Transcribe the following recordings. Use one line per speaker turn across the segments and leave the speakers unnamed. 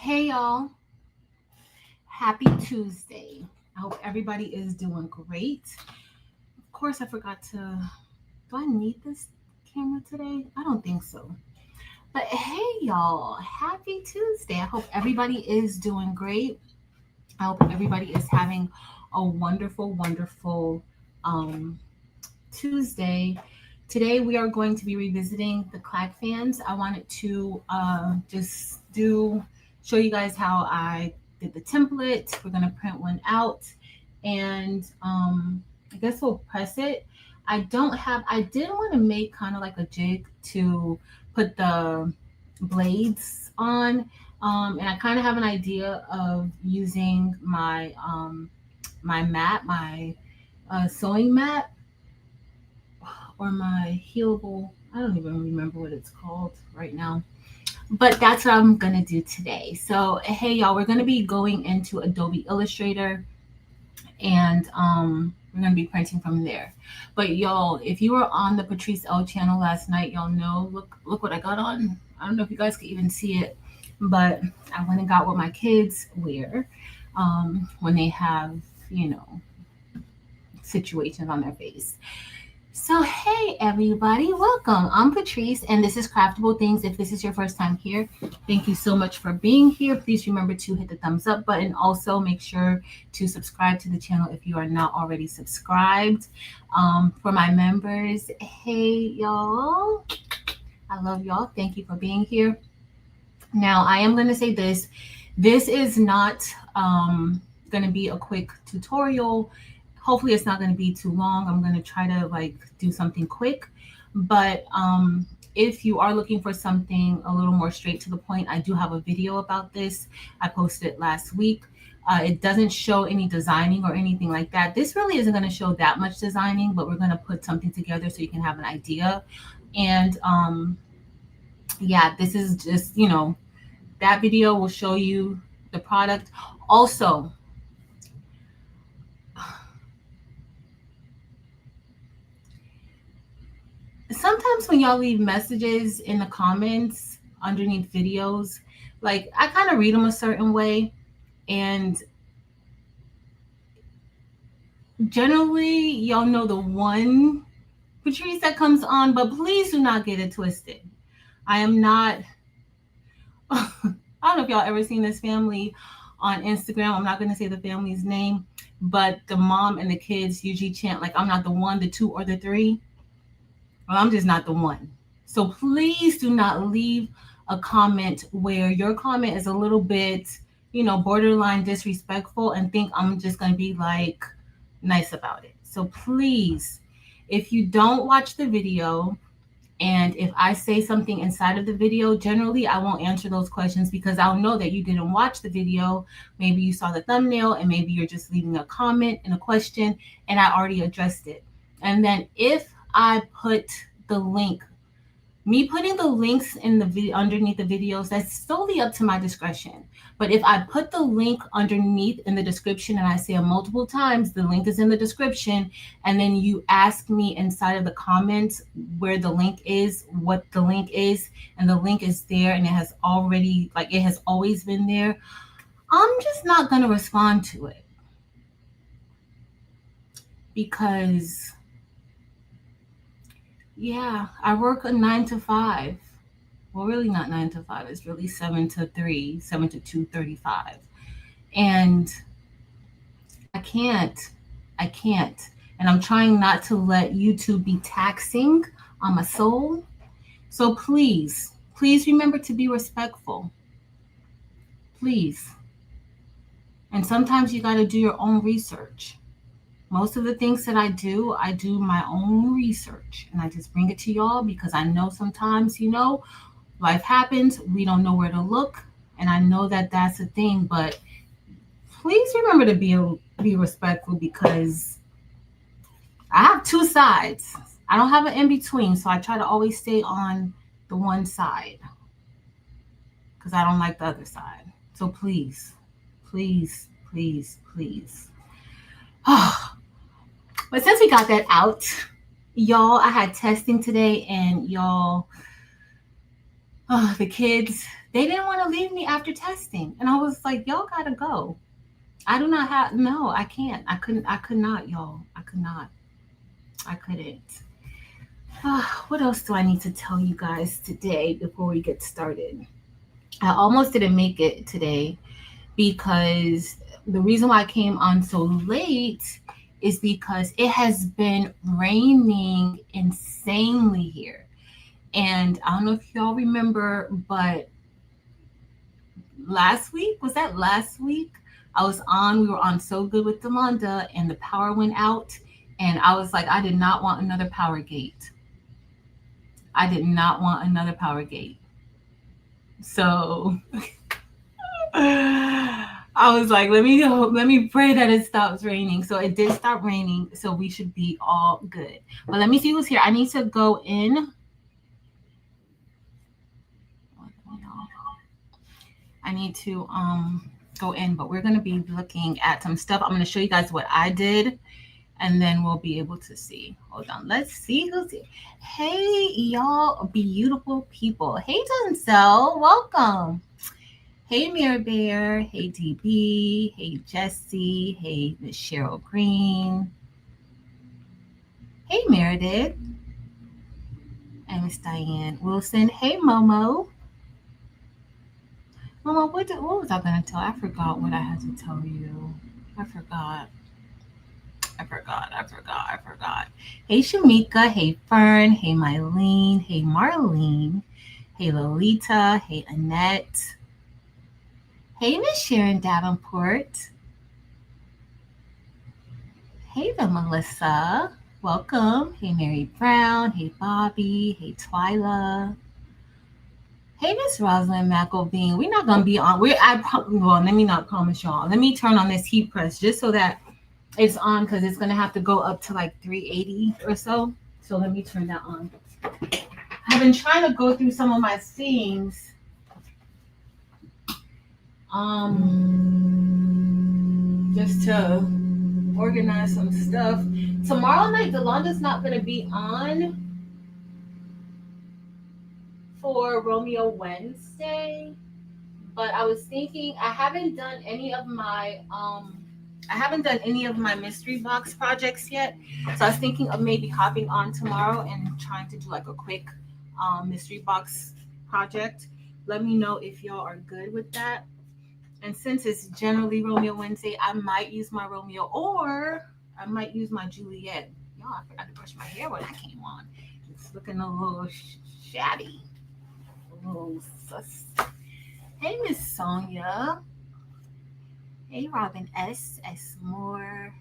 Hey y'all, happy Tuesday. I hope everybody is doing great. Of course, I forgot to. Do I need this camera today? I don't think so. But hey y'all, happy Tuesday. I hope everybody is doing great. I hope everybody is having a wonderful Tuesday. Today we are going to be revisiting the Clack fans. I wanted to just do show you guys how I did the template. We're gonna print one out, and I guess we'll press it. I did want to make kind of like a jig to put the blades on, and I kind of have an idea of using my mat, my sewing mat or my healable. I don't even remember what it's called right now. But that's what I'm gonna do today. So hey y'all, we're gonna be going into Adobe Illustrator and we're gonna be printing from there. But y'all, if you were on the Patrice L channel last night, y'all know look what I got on. I don't know if you guys could even see it, but I went and got what my kids wear when they have, you know, situations on their face. So, hey everybody, welcome. I'm Patrice, and this is Craftable Things. If this is your first time here, thank you so much for being here. Please remember to hit the thumbs up button. Also, make sure to subscribe to the channel if you are not already subscribed. For my members, hey y'all, I love y'all. Thank you for being here. Now, I am going to say this. This is not going to be a quick tutorial. Hopefully it's not going to be too long. I'm going to try to like do something quick, but if you are looking for something a little more straight to the point, I do have a video about this. I posted it last week. It doesn't show any designing or anything like that. This really isn't going to show that much designing, but we're going to put something together so you can have an idea. And yeah, this is just, that video will show you the product. Also, sometimes when y'all leave messages in the comments underneath videos, like I kind of read them a certain way, and generally y'all know the one Patrice that comes on, but please do not get it twisted. I am not I don't know if y'all ever seen this family on Instagram. I'm not going to say the family's name, but the mom and the kids usually chant like, I'm not the one, the two, or the three. Well, I'm just not the one. So please do not leave a comment where your comment is a little bit, borderline disrespectful and think I'm just going to be like nice about it. So please, if you don't watch the video, and if I say something inside of the video, generally I won't answer those questions because I'll know that you didn't watch the video. Maybe you saw the thumbnail and maybe you're just leaving a comment and a question and I already addressed it. And then if I put the link, me putting the links in the video underneath the videos, that's solely up to my discretion. But if I put the link underneath in the description and I say it multiple times, the link is in the description, and then you ask me inside of the comments where the link is, what the link is, and the link is there and it has always been there, I'm just not going to respond to it. Because yeah, I work a 9 to 5. Well, really not 9 to 5. It's really 7 to 3, 7 to 2:35. And I can't. And I'm trying not to let YouTube be taxing on my soul. So please remember to be respectful. Please. And sometimes you got to do your own research. Most of the things that I do my own research. And I just bring it to y'all because I know sometimes, life happens. We don't know where to look. And I know that that's a thing. But please remember to be respectful because I have two sides. I don't have an in-between. So I try to always stay on the one side because I don't like the other side. So please. But since we got that out, y'all, I had testing today and y'all, the kids, they didn't want to leave me after testing. And I was like, y'all gotta go. I do not have, no, I can't. I could not, y'all. I could not. I couldn't. What else do I need to tell you guys today before we get started? I almost didn't make it today because the reason why I came on so late is because it has been raining insanely here. And I don't know if y'all remember, but last week, was that last week? We were on So Good with Demanda, and the power went out. And I was like, I did not want another power gate. I did not want another power gate. So I was like, let me pray that it stops raining. So it did stop raining, so we should be all good. But let me see who's here. I need to go in. I need to go in, but we're gonna be looking at some stuff. I'm gonna show you guys what I did, and then we'll be able to see. Hold on, let's see who's here. Hey, y'all, beautiful people. Hey, Denzel, welcome. Hey, Mirror Bear. Hey, DB. Hey, Jesse. Hey, Miss Cheryl Green. Hey, Meredith. And Miss Diane Wilson. Hey, Momo. Momo, what was I going to tell? I forgot what I had to tell you. I forgot. Hey, Shamika. Hey, Fern. Hey, Mylene. Hey, Marlene. Hey, Lolita. Hey, Annette. Hey, Miss Sharon Davenport. Hey there, Melissa. Welcome. Hey, Mary Brown. Hey, Bobby. Hey, Twyla. Hey, Miss Rosalind McElveen. We're not gonna be on. Well, let me not promise y'all. Let me turn on this heat press just so that it's on because it's gonna have to go up to like 380 or so. So let me turn that on. I've been trying to go through some of my things. Just to organize some stuff. Tomorrow night, Delonda's not going to be on for Romeo Wednesday, but I was thinking I haven't done any of my mystery box projects yet. So I was thinking of maybe hopping on tomorrow and trying to do like a quick mystery box project. Let me know if y'all are good with that. And since it's generally Romeo Wednesday, I might use my Romeo or I might use my Juliet. Y'all, I forgot to brush my hair when I came on. It's looking a little shabby. A little sus. Hey, Miss Sonia. Hey, Robin S. Moore.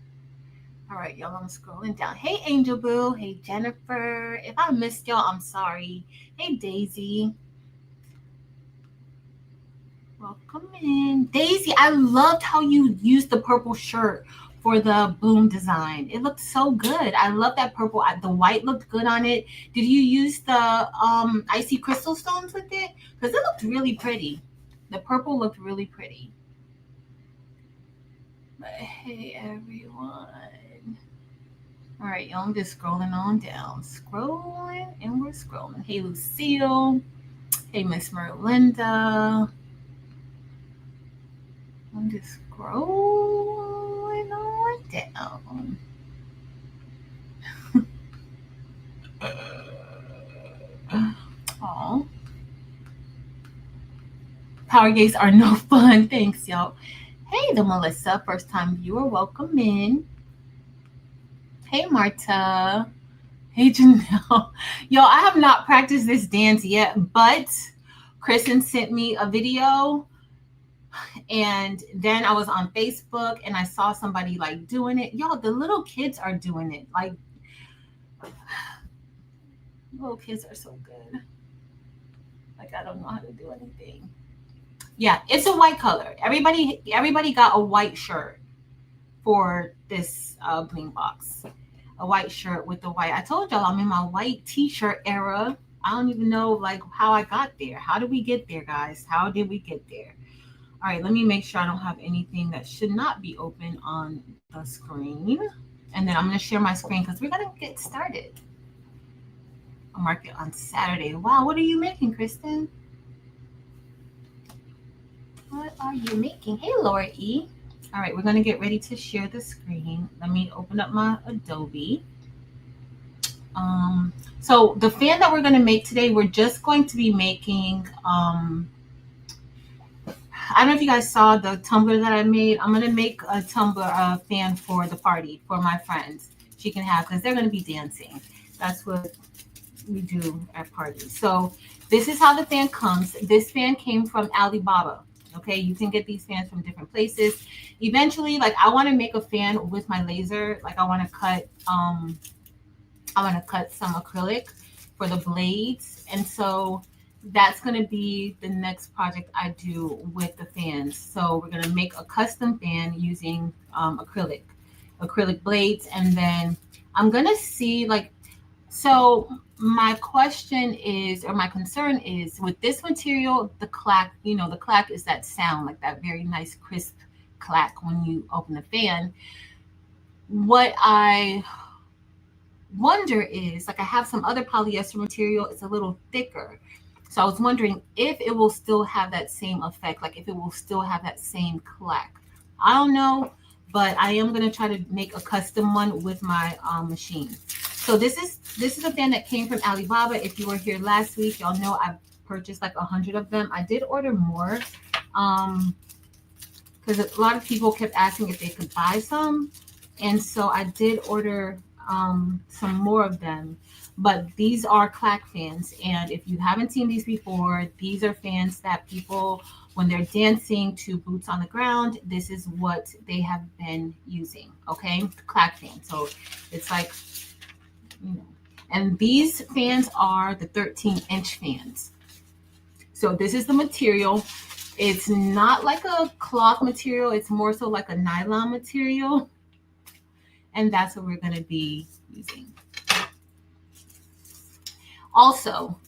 All right, y'all, I'm scrolling down. Hey, Angel Boo. Hey, Jennifer. If I missed y'all, I'm sorry. Hey, Daisy. Welcome in. Daisy, I loved how you used the purple shirt for the bloom design. It looked so good. I love that purple. The white looked good on it. Did you use the icy crystal stones with it? Because it looked really pretty. The purple looked really pretty. But hey, everyone. All right, y'all, I'm just scrolling on down. Scrolling, and we're scrolling. Hey, Lucille. Hey, Miss Merlinda. I'm just scrolling on down. Oh, power gates are no fun. Thanks, y'all. Hey, the Melissa, first time viewer, welcome in. Hey, Marta. Hey, Janelle. Yo, I have not practiced this dance yet, but Kristen sent me a video. And then I was on Facebook and I saw somebody like doing it. Y'all, the little kids are doing it. Like, little kids are so good. Like, I don't know how to do anything. Yeah, it's a white color. Everybody got a white shirt for this bling box. A white shirt with the white. I told y'all I'm in my white t-shirt era. I don't even know like how I got there. How did we get there, guys? How did we get there? All right, let me make sure I don't have anything that should not be open on the screen. And then I'm going to share my screen because we're going to get started. I'll mark it on Saturday. Wow, what are you making, Kristen? What are you making? Hey, Laura E. All right, we're going to get ready to share the screen. Let me open up my Adobe. Um, so the fan that we're going to make today, we're just going to be making, I don't know if you guys saw the tumbler that I made. I'm going to make a tumbler fan for the party for my friends. She can have, because they're going to be dancing. That's what we do at parties. So this is how the fan comes. This fan came from Alibaba. Okay, you can get these fans from different places. Eventually, like I want to make a fan with my laser. Like I want to cut some acrylic for the blades. And so that's going to be the next project I do with the fans. So we're going to make a custom fan using acrylic blades. And then I'm going to see like, so my question is, or my concern is with this material, the clack, the clack is that sound, like that very nice crisp clack when you open the fan. What I wonder is, like I have some other polyester material, it's a little thicker. So I was wondering if it will still have that same effect, like if it will still have that same clack. I don't know, but I am going to try to make a custom one with my machine. So this is a fan that came from Alibaba. If you were here last week, y'all know I purchased like 100 of them. I did order more because a lot of people kept asking if they could buy some. And so I did order some more of them. But these are Clack fans. And if you haven't seen these before, these are fans that people, when they're dancing to boots on the ground, this is what they have been using. Okay, the Clack fan. So it's like, and these fans are the 13-inch fans. So this is the material. It's not like a cloth material. It's more so like a nylon material. And that's what we're going to be using. Also,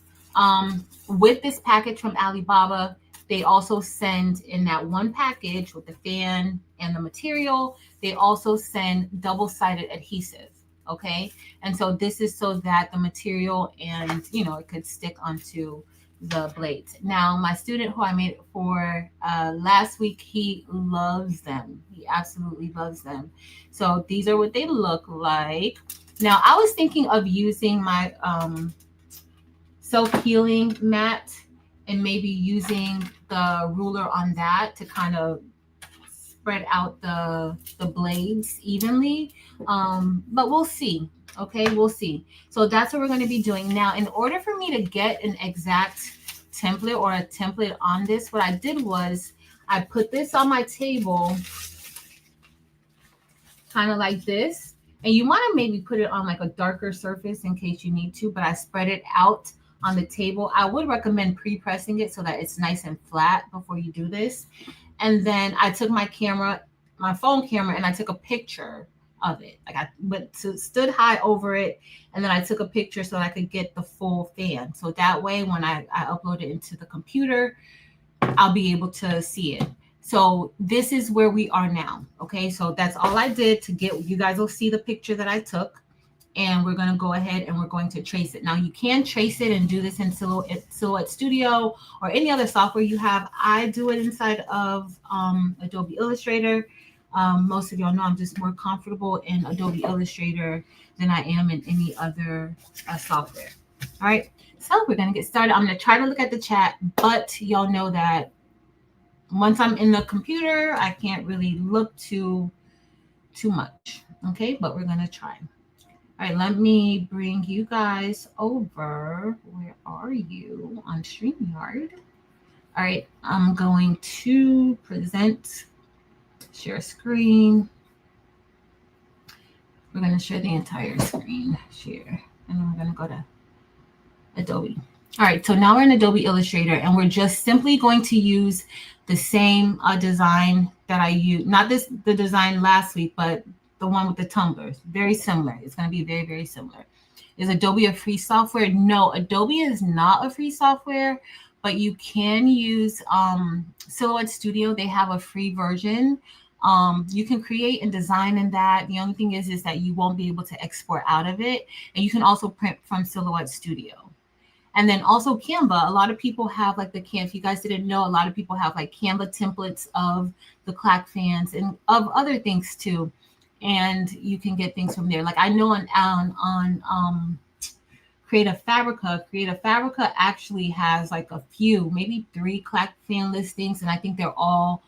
with this package from Alibaba, they also send in that one package with the fan and the material, they also send double-sided adhesive. Okay. And so this is so that the material and, it could stick onto the blades. Now, my student who I made it for last week, he loves them. He absolutely loves them. So these are what they look like. Now, I was thinking of using my self-healing mat and maybe using the ruler on that to kind of spread out the blades evenly. But we'll see. Okay, we'll see. So that's what we're going to be doing. Now, in order for me to get an exact template or a template on this, what I did was I put this on my table kind of like this. And you want to maybe put it on like a darker surface in case you need to, but I spread it out on the table. I would recommend pre-pressing it so that it's nice and flat before you do this. And then I took my phone camera, and I took a picture of it. Like stood high over it, and then I took a picture so that I could get the full fan. So that way, when I upload it into the computer, I'll be able to see it. So this is where we are now. Okay, so that's all I did to get, you guys will see the picture that I took. And we're going to go ahead and we're going to trace it. Now, you can trace it and do this in Silhouette Studio or any other software you have. I do it inside of Adobe Illustrator. Most of y'all know I'm just more comfortable in Adobe Illustrator than I am in any other software. All right, so we're going to get started. I'm going to try to look at the chat, but y'all know that once I'm in the computer, I can't really look too much. Okay, but we're going to try. All right, let me bring you guys over. Where are you on StreamYard? All right, I'm going to present, share screen. We're going to share the entire screen, share, and then we're going to go to Adobe. All right, so now we're in Adobe Illustrator, and we're just simply going to use the same design that I used, not the design last week, but the one with the tumblers. Very similar. It's going to be very, very similar. Is Adobe a free software? No, Adobe is not a free software, but you can use Silhouette Studio. They have a free version. You can create and design in that. The only thing is that you won't be able to export out of it. And you can also print from Silhouette Studio. And then also Canva. A lot of people have like the Canva. If you guys didn't know, a lot of people have like Canva templates of the Clack fans and of other things too. And you can get things from there. Like I know on Creative Fabrica. Creative Fabrica actually has like a few, maybe 3 Clack fan listings, and I think they're all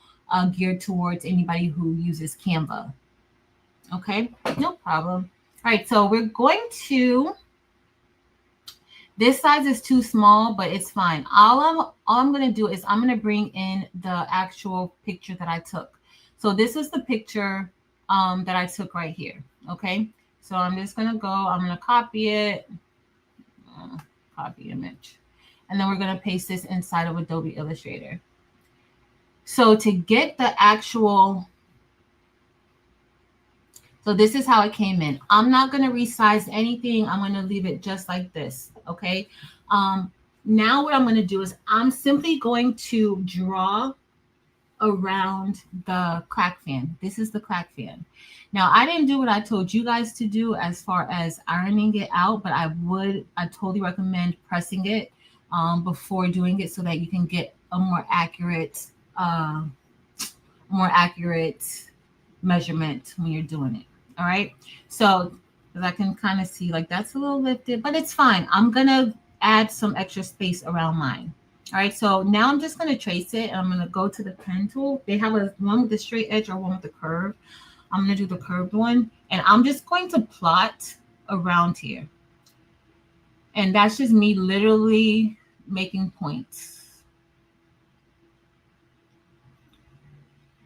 geared towards anybody who uses Canva. Okay, no problem. All right, so we're going to. This size is too small, but it's fine. All I'm going to do is I'm going to bring in the actual picture that I took. So this is the picture that I took right here. Okay, so I'm just going to go. I'm going to copy it. Copy image. And then we're going to paste this inside of Adobe Illustrator. So to get the actual, so this is how it came in. I'm not going to resize anything. I'm going to leave it just like this. Okay. Now what I'm going to do is I'm simply going to draw around the Clack fan. This is the Clack fan. Now I didn't do what I told you guys to do as far as ironing it out, but I totally recommend pressing it before doing it so that you can get a more accurate measurement when you're doing it. All right. So as I can kind of see, like that's a little lifted, but it's fine. I'm going to add some extra space around mine. All right, so now I'm just going to trace it. And I'm going to go to the pen tool. They have one with the straight edge or one with the curve. I'm going to do the curved one. And I'm just going to plot around here. And that's just me literally making points.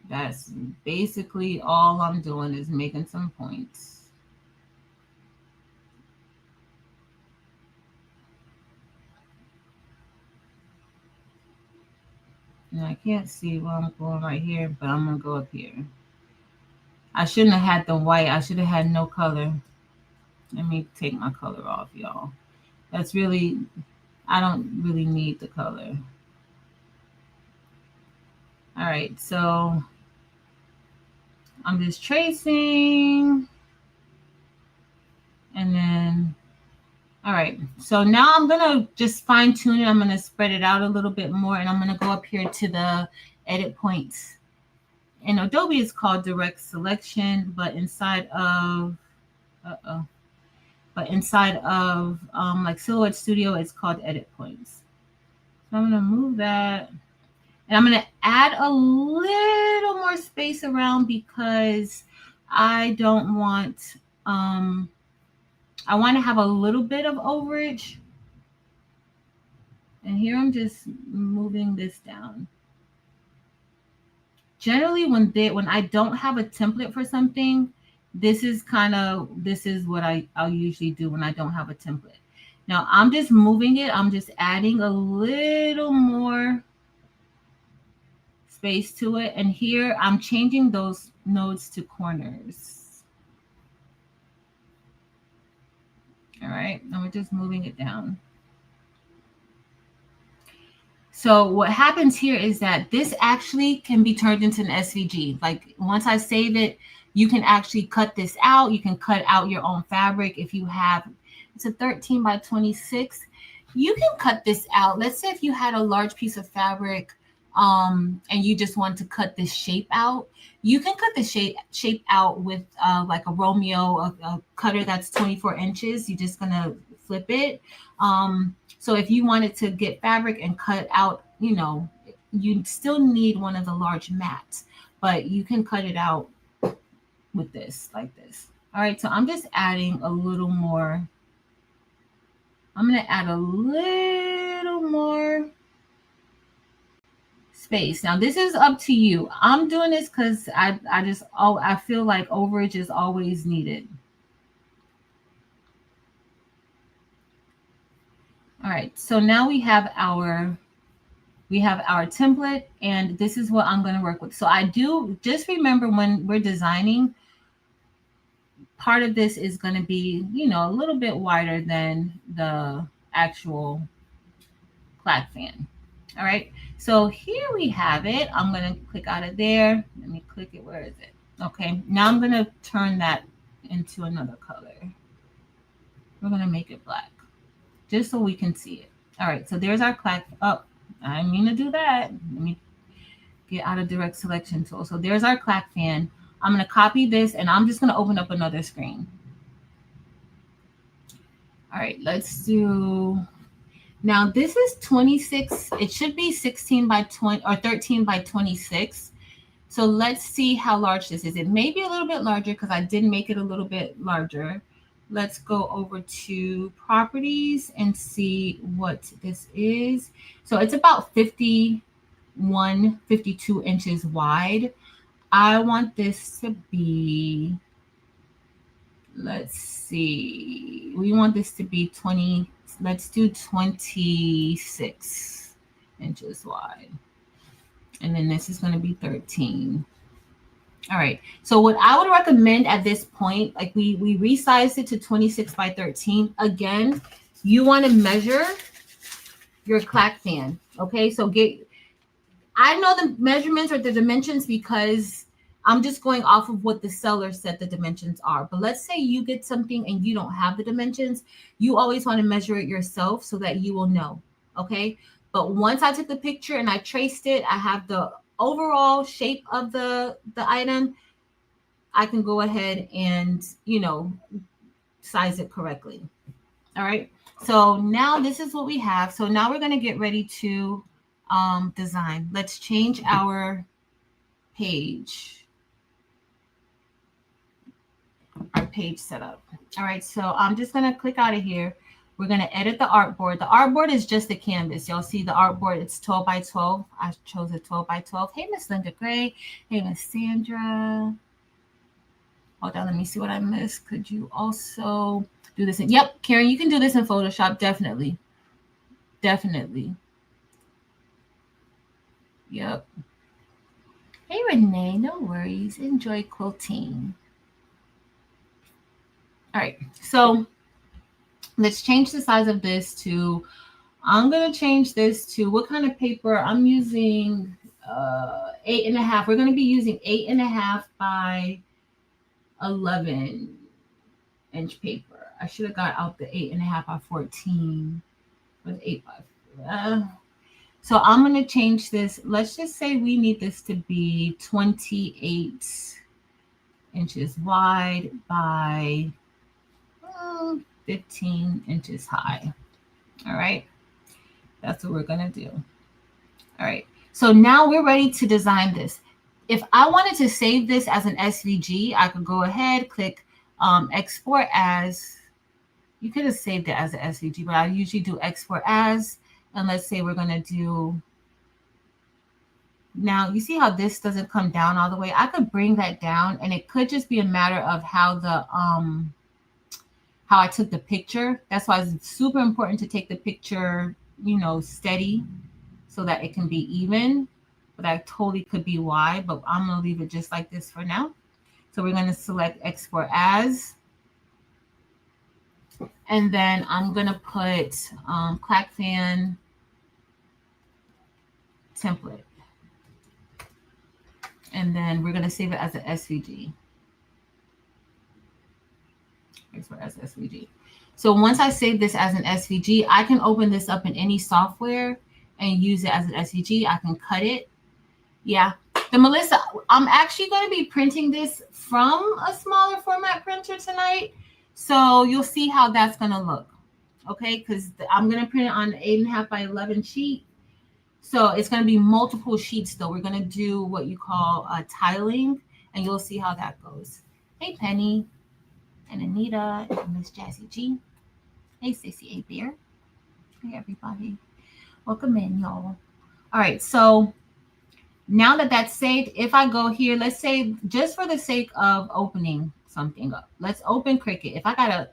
That's basically all I'm doing is making some points. And I can't see where I'm going right here, but I'm going to go up here. I shouldn't have had the white. I should have had no color. Let me take my color off, y'all. That's really, I don't really need the color. All right, so I'm just tracing. And then, all right. So now I'm going to just fine tune it. I'm going to spread it out a little bit more. And I'm going to go up here to the edit points. In Adobe, it's called direct selection, but inside of, like Silhouette Studio, it's called edit points. So I'm going to move that. And I'm going to add a little more space around because I don't want, I want to have a little bit of overage. And here I'm just moving this down. Generally, when I don't have a template for something, this is what I'll usually do when I don't have a template. Now I'm just moving it. I'm just adding a little more space to it. And here I'm changing those nodes to corners. All right, and we're just moving it down. So what happens here is that this actually can be turned into an SVG. Like once I save it, you can actually cut this out. You can cut out your own fabric. If you have, it's a 13 by 26. You can cut this out. Let's say if you had a large piece of fabric and you just want to cut this shape out, you can cut the shape out with like a Romeo, a cutter that's 24 inches. You're just gonna flip it. So if you wanted to get fabric and cut out, you still need one of the large mats, but you can cut it out with this, like this. All right, so I'm just adding a little more. I'm going to add a little more space. Now, this is up to you. I'm doing this because I feel like overage is always needed. All right, so now we have our template, and this is what I'm going to work with. So I do just remember when we're designing, part of this is going to be, a little bit wider than the actual Clack fan. All right, so here we have it. I'm going to click out of there. Let me click it. Where is it? Okay, now I'm going to turn that into another color. We're going to make it black just so we can see it. All right, so there's our Clack. Oh, I didn't mean to do that. Let me get out of direct selection tool. So there's our Clack fan. I'm going to copy this and I'm just going to open up another screen. All right, let's do, now this is 26. It should be 16 by 20 or 13 by 26. So let's see how large this is. It may be a little bit larger because I did make it a little bit larger. Let's go over to properties and see what this is. So it's about 51, 52 inches wide. I want this to be, let's see, we want this to be 20, let's do 26 inches wide. And then this is going to be 13. All right. So what I would recommend at this point, like we resized it to 26 by 13. Again, you want to measure your Clack fan. Okay. So I know the measurements or the dimensions because I'm just going off of what the seller said the dimensions are. But let's say you get something and you don't have the dimensions. You always want to measure it yourself so that you will know. Okay. But once I took the picture and I traced it, I have the overall shape of the item. I can go ahead and, size it correctly. All right. So now this is what we have. So now we're going to get ready to design. Let's change our page. Our page setup. All right. So I'm just going to click out of here. We're going to edit the artboard. The artboard is just a canvas. Y'all see the artboard. It's 12 by 12. I chose a 12 by 12. Hey, Miss Linda Gray. Hey, Miss Sandra. Hold on. Let me see what I missed. Could you also do this? Yep. Karen, you can do this in Photoshop. Definitely. Definitely. Yep. Hey, Renee. No worries. Enjoy quilting. All right. So let's change the size of this to, I'm going to change this to what kind of paper? I'm using 8.5. We're going to be using 8.5 by 11 inch paper. I should have got out the 8.5 by 14 with 8 by. So I'm going to change this. Let's just say we need this to be 28 inches wide by 15 inches high. All right. That's what we're going to do. All right. So now we're ready to design this. If I wanted to save this as an SVG, I could go ahead, click export as. You could have saved it as an SVG, but I usually do export as. And let's say we're going to do. Now, you see how this doesn't come down all the way? I could bring that down, and it could just be a matter of how the how I took the picture. That's why it's super important to take the picture, steady so that it can be even. But that totally could be why, but I'm going to leave it just like this for now. So we're going to select export as. And then I'm going to put Clack fan template. And then we're going to save it as an SVG. Export as SVG. So once I save this as an SVG, I can open this up in any software and use it as an SVG. I can cut it. Yeah. The Melissa, I'm actually going to be printing this from a smaller format printer tonight. So you'll see how that's going to look. Okay. Because I'm going to print it on an 8.5 by 11 sheet. So it's going to be multiple sheets though. We're going to do what you call tiling, and you'll see how that goes. Hey, Penny. And Anita and Miss Jazzy G. Hey, Stacey A. Bear. Hey, everybody. Welcome in, y'all. All right, so now that that's saved, if I go here, let's say just for the sake of opening something up, let's open Cricut. If I got to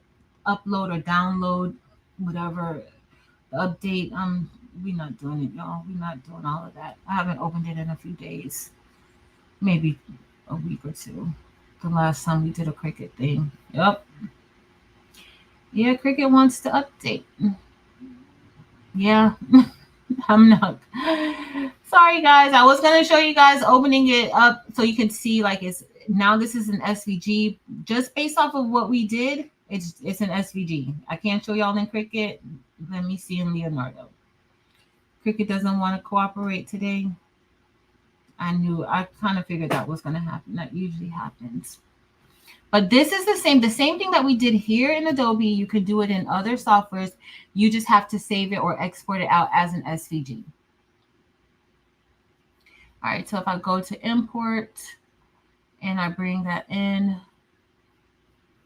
upload or download whatever, update, we're not doing it, y'all. We're not doing all of that. I haven't opened it in a few days, maybe a week or two. The last time we did a Cricut thing. Yep. Yeah, Cricut wants to update. Yeah, I'm not. Sorry, guys. I was going to show you guys opening it up so you can see like it's now this is an SVG. Just based off of what we did, it's an SVG. I can't show y'all in Cricut. Let me see in Leonardo. Cricut doesn't want to cooperate today. I kind of figured that was going to happen. That usually happens. But this is the same thing that we did here in Adobe. You could do it in other softwares. You just have to save it or export it out as an SVG. All right, so if I go to import and I bring that in,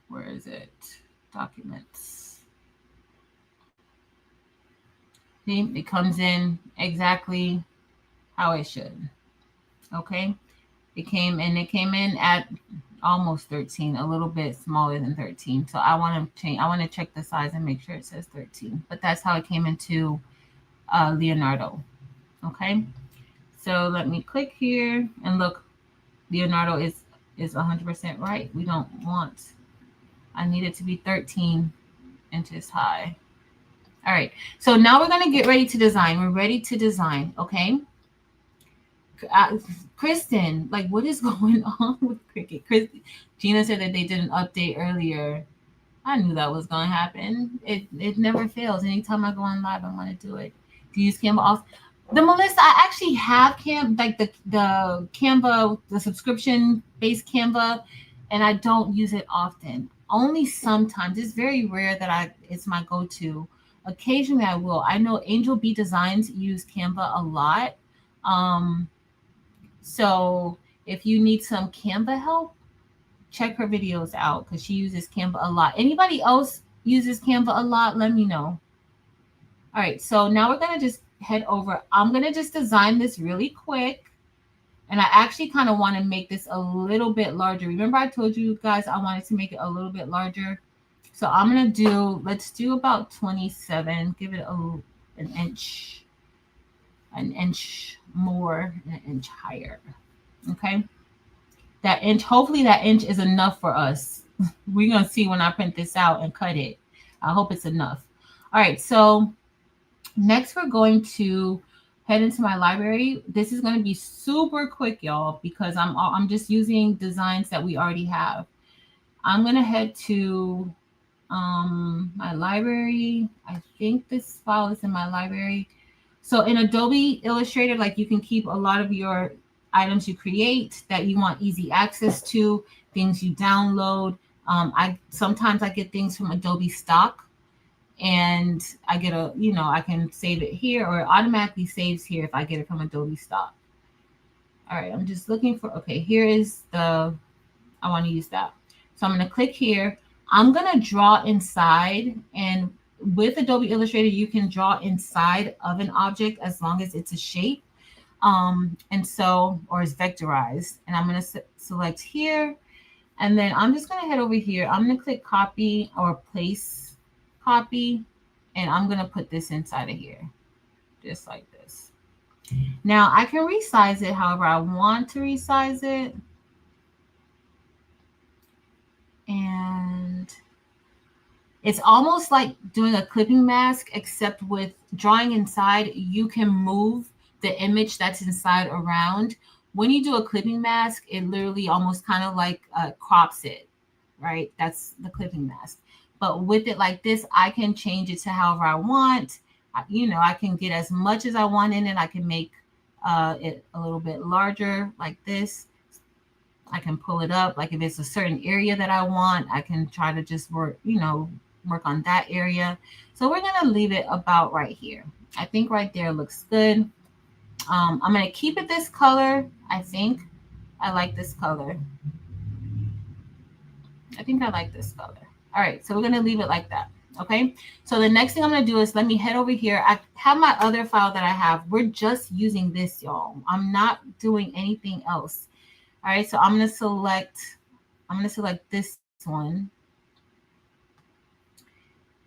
where is it? Documents. See, it comes in exactly how it should. Okay, it came in at almost 13, a little bit smaller than 13. So I want to change. I want to check the size and make sure it says 13. But that's how it came into Leonardo. Okay, so let me click here and look. Leonardo is 100% right. We don't want. I need it to be 13 inches high. All right. So now we're going to get ready to design. We're ready to design. Okay. Kristen, like, what is going on with Cricut? Gina said that they did an update earlier. I knew that was going to happen. It never fails. Anytime I go on live, I want to do it. Do you use Canva also? The Melissa, I actually have the Canva, the subscription-based Canva, and I don't use it often. Only sometimes. It's very rare that it's my go-to. Occasionally I will. I know Angel B Designs use Canva a lot. So if you need some Canva help, check her videos out because she uses Canva a lot. Anybody else uses Canva a lot? Let me know. All right, so now we're going to just head over. I'm going to just design this really quick. And I actually kind of want to make this a little bit larger. Remember I told you guys I wanted to make it a little bit larger. So I'm going to let's do about 27. Give it an inch more, an inch higher. Okay. That inch, hopefully that inch is enough for us. We're going to see when I print this out and cut it. I hope it's enough. All right. So next we're going to head into my library. This is going to be super quick, y'all, because I'm just using designs that we already have. I'm going to head to my library. I think this file is in my library. So in Adobe Illustrator, like, you can keep a lot of your items you create that you want easy access to, things you download. Sometimes I get things from Adobe stock, and I get I can save it here, or it automatically saves here if I get it from Adobe stock. All right, I'm just looking for, okay, here is I want to use that. So I'm going to click here. I'm going to draw inside, and with Adobe Illustrator, you can draw inside of an object as long as it's a shape. And so, or it's vectorized. And I'm going to select here, and then I'm just going to head over here. I'm going to click copy or place copy, and I'm going to put this inside of here, just like this. Now I can resize it however I want to resize it. And it's almost like doing a clipping mask, except with drawing inside, you can move the image that's inside around. When you do a clipping mask, it literally almost kind of like crops it, right? That's the clipping mask. But with it like this, I can change it to however I want. I can get as much as I want in it. I can make it a little bit larger like this. I can pull it up. Like if it's a certain area that I want, I can try to just work on that area. So we're going to leave it about right here. I think right there looks good. I'm going to keep it this color. I think I like this color. All right, so we're going to leave it like that. Okay, so the next thing I'm going to do is let me head over here. I have my other file that I have. We're just using this, y'all. I'm not doing anything else. All right, so I'm going to select this one.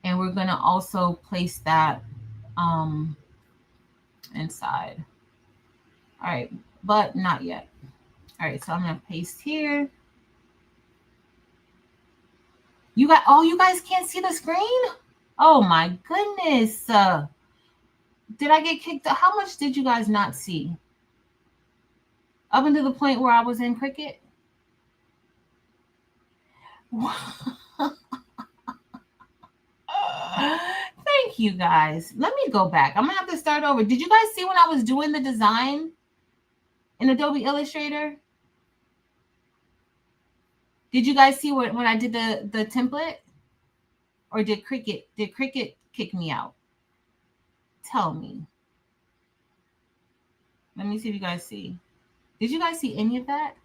And we're going to also place that inside. All right, but not yet. All right, so I'm going to paste here. You guys can't see the screen? Oh my goodness. Did I get kicked out? How much did you guys not see? Up until the point where I was in Cricut? Thank Thank you guys. Let me go back. I'm gonna have to start over. Did you guys see when I was doing the design in Adobe Illustrator? Did you guys see when I did the template? Or did Cricut kick me out? Tell me. Let me see if you guys see. Did you guys see any of that?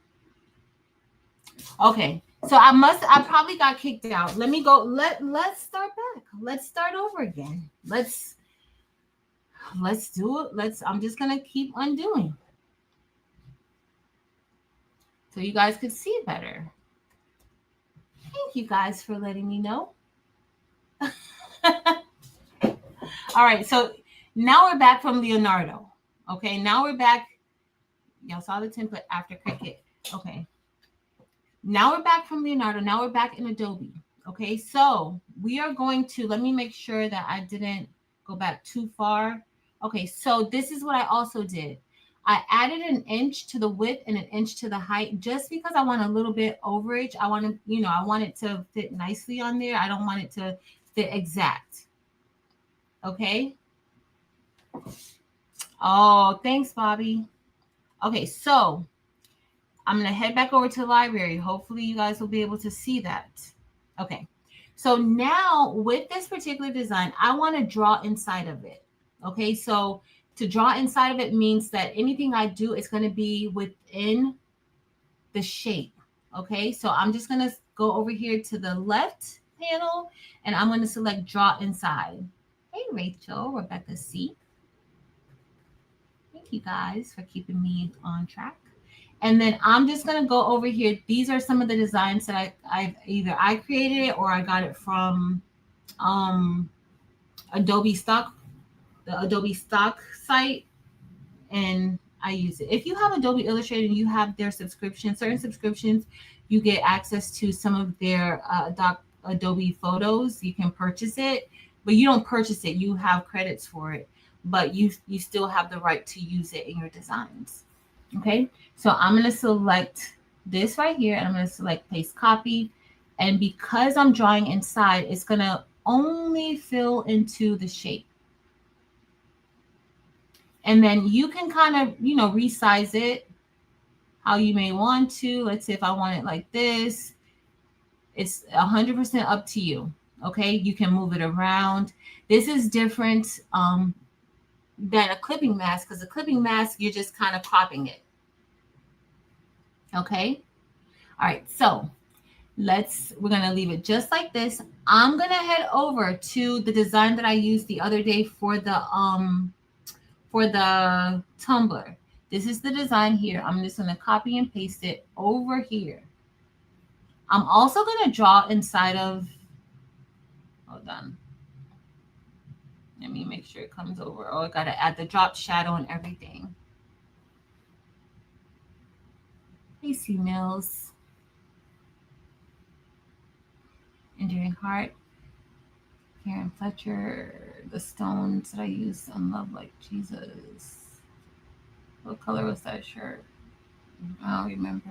Okay. So I probably got kicked out. Let me go. Let's start back. Let's start over again. Let's do it. I'm just gonna keep undoing. So you guys could see it better. Thank you guys for letting me know. All right, so now we're back from Leonardo. Okay, now we're back. Y'all saw the template after Cricut. Okay. Now we're back from Leonardo. Now we're back in Adobe. Okay, so we are going to, let me make sure that I didn't go back too far. Okay, so this is what I also did. I added an inch to the width and an inch to the height just because I want a little bit overage. I want to, I want it to fit nicely on there. I don't want it to fit exact. Okay. Oh, thanks, Bobby. Okay, so I'm going to head back over to the library. Hopefully you guys will be able to see that. Okay. So now with this particular design, I want to draw inside of it. Okay. So to draw inside of it means that anything I do is going to be within the shape. Okay. So I'm just going to go over here to the left panel and I'm going to select draw inside. Hey, Rachel, Rebecca C. Thank you guys for keeping me on track. And then I'm just going to go over here. These are some of the designs that I've either I created it or I got it from Adobe Stock, the Adobe Stock site. And I use it. If you have Adobe Illustrator and you have their subscription, certain subscriptions, you get access to some of their Adobe photos. You can purchase it, but you don't purchase it. You have credits for it, but you still have the right to use it in your designs. Okay, so I'm going to select this right here and I'm going to select paste copy. And because I'm drawing inside, it's going to only fill into the shape. And then you can kind of, resize it how you may want to. Let's say if I want it like this, it's 100% up to you. Okay, you can move it around. This is different than a clipping mask because a clipping mask, you're just kind of cropping it. Okay. All right. So we're going to leave it just like this. I'm going to head over to the design that I used the other day for the tumbler. This is the design here. I'm just going to copy and paste it over here. I'm also going to draw inside of, hold on. Let me make sure it comes over. Oh, I got to add the drop shadow and everything. AC Mills. Enduring Heart. Karen Fletcher. The stones that I used on Love Like Jesus. What color was that shirt? I don't remember.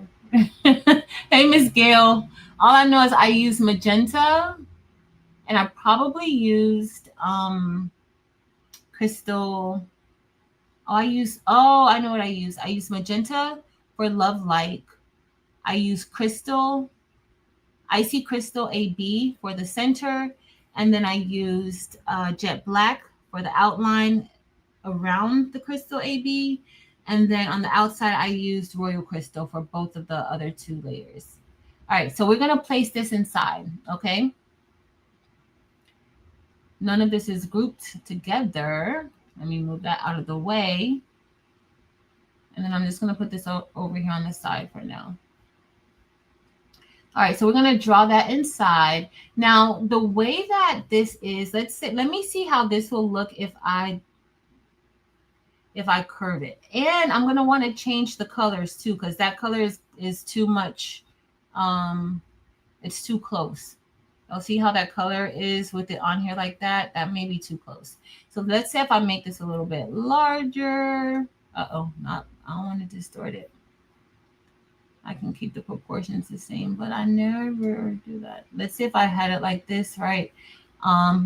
Hey, Miss Gail. All I know is I used magenta. And I probably used crystal. I know what I used. I used magenta for Love Like. I used crystal, icy crystal AB for the center. And then I used jet black for the outline around the crystal AB. And then on the outside, I used royal crystal for both of the other two layers. All right, so we're going to place this inside, okay? None of this is grouped together. Let me move that out of the way. And then I'm just going to put this over here on the side for now. All right, so we're going to draw that inside. Now, the way that this is, let me see how this will look if I curve it. And I'm going to want to change the colors too, because that color is too much. It's too close. I'll see how that color is with it on here like that. That may be too close. So let's say if I make this a little bit larger. I don't want to distort it. I can keep the proportions the same, but I never do that. Let's see if I had it like this, right?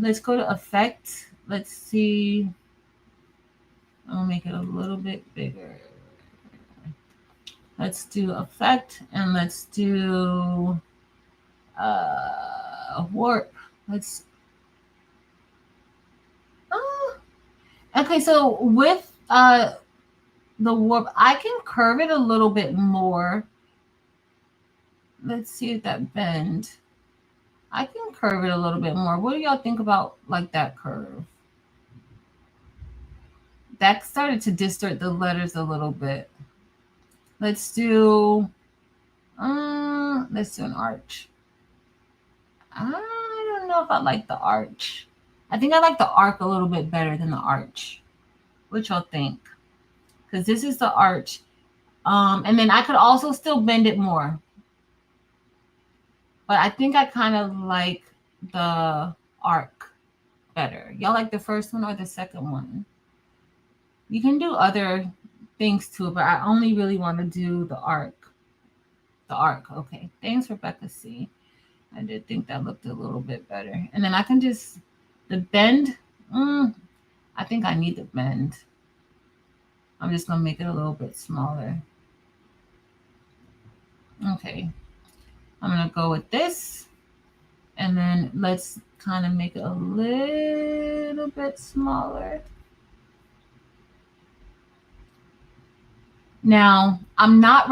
Let's go to effect Let's see. I'll make it a little bit bigger. Let's do effect and let's do warp. Let's okay, so with the warp, I can curve it a little bit more. Let's see if that bend. I can curve it a little bit more. What do y'all think about like that curve? That started to distort the letters a little bit. Let's do an arch. I don't know if I like the arch. I think I like the arc a little bit better than the arch. What y'all think? Because this is the arch. And then I could also still bend it more. But I think I kind of like the arc better. Y'all like the first one or the second one? You can do other things too, but I only really want to do the arc. The arc, okay. Thanks, Rebecca C. I did think that looked a little bit better. And then I can just, the bend, I think I need the bend. I'm just going to make it a little bit smaller. Okay. I'm going to go with this. And then let's kind of make it a little bit smaller. Now, I'm not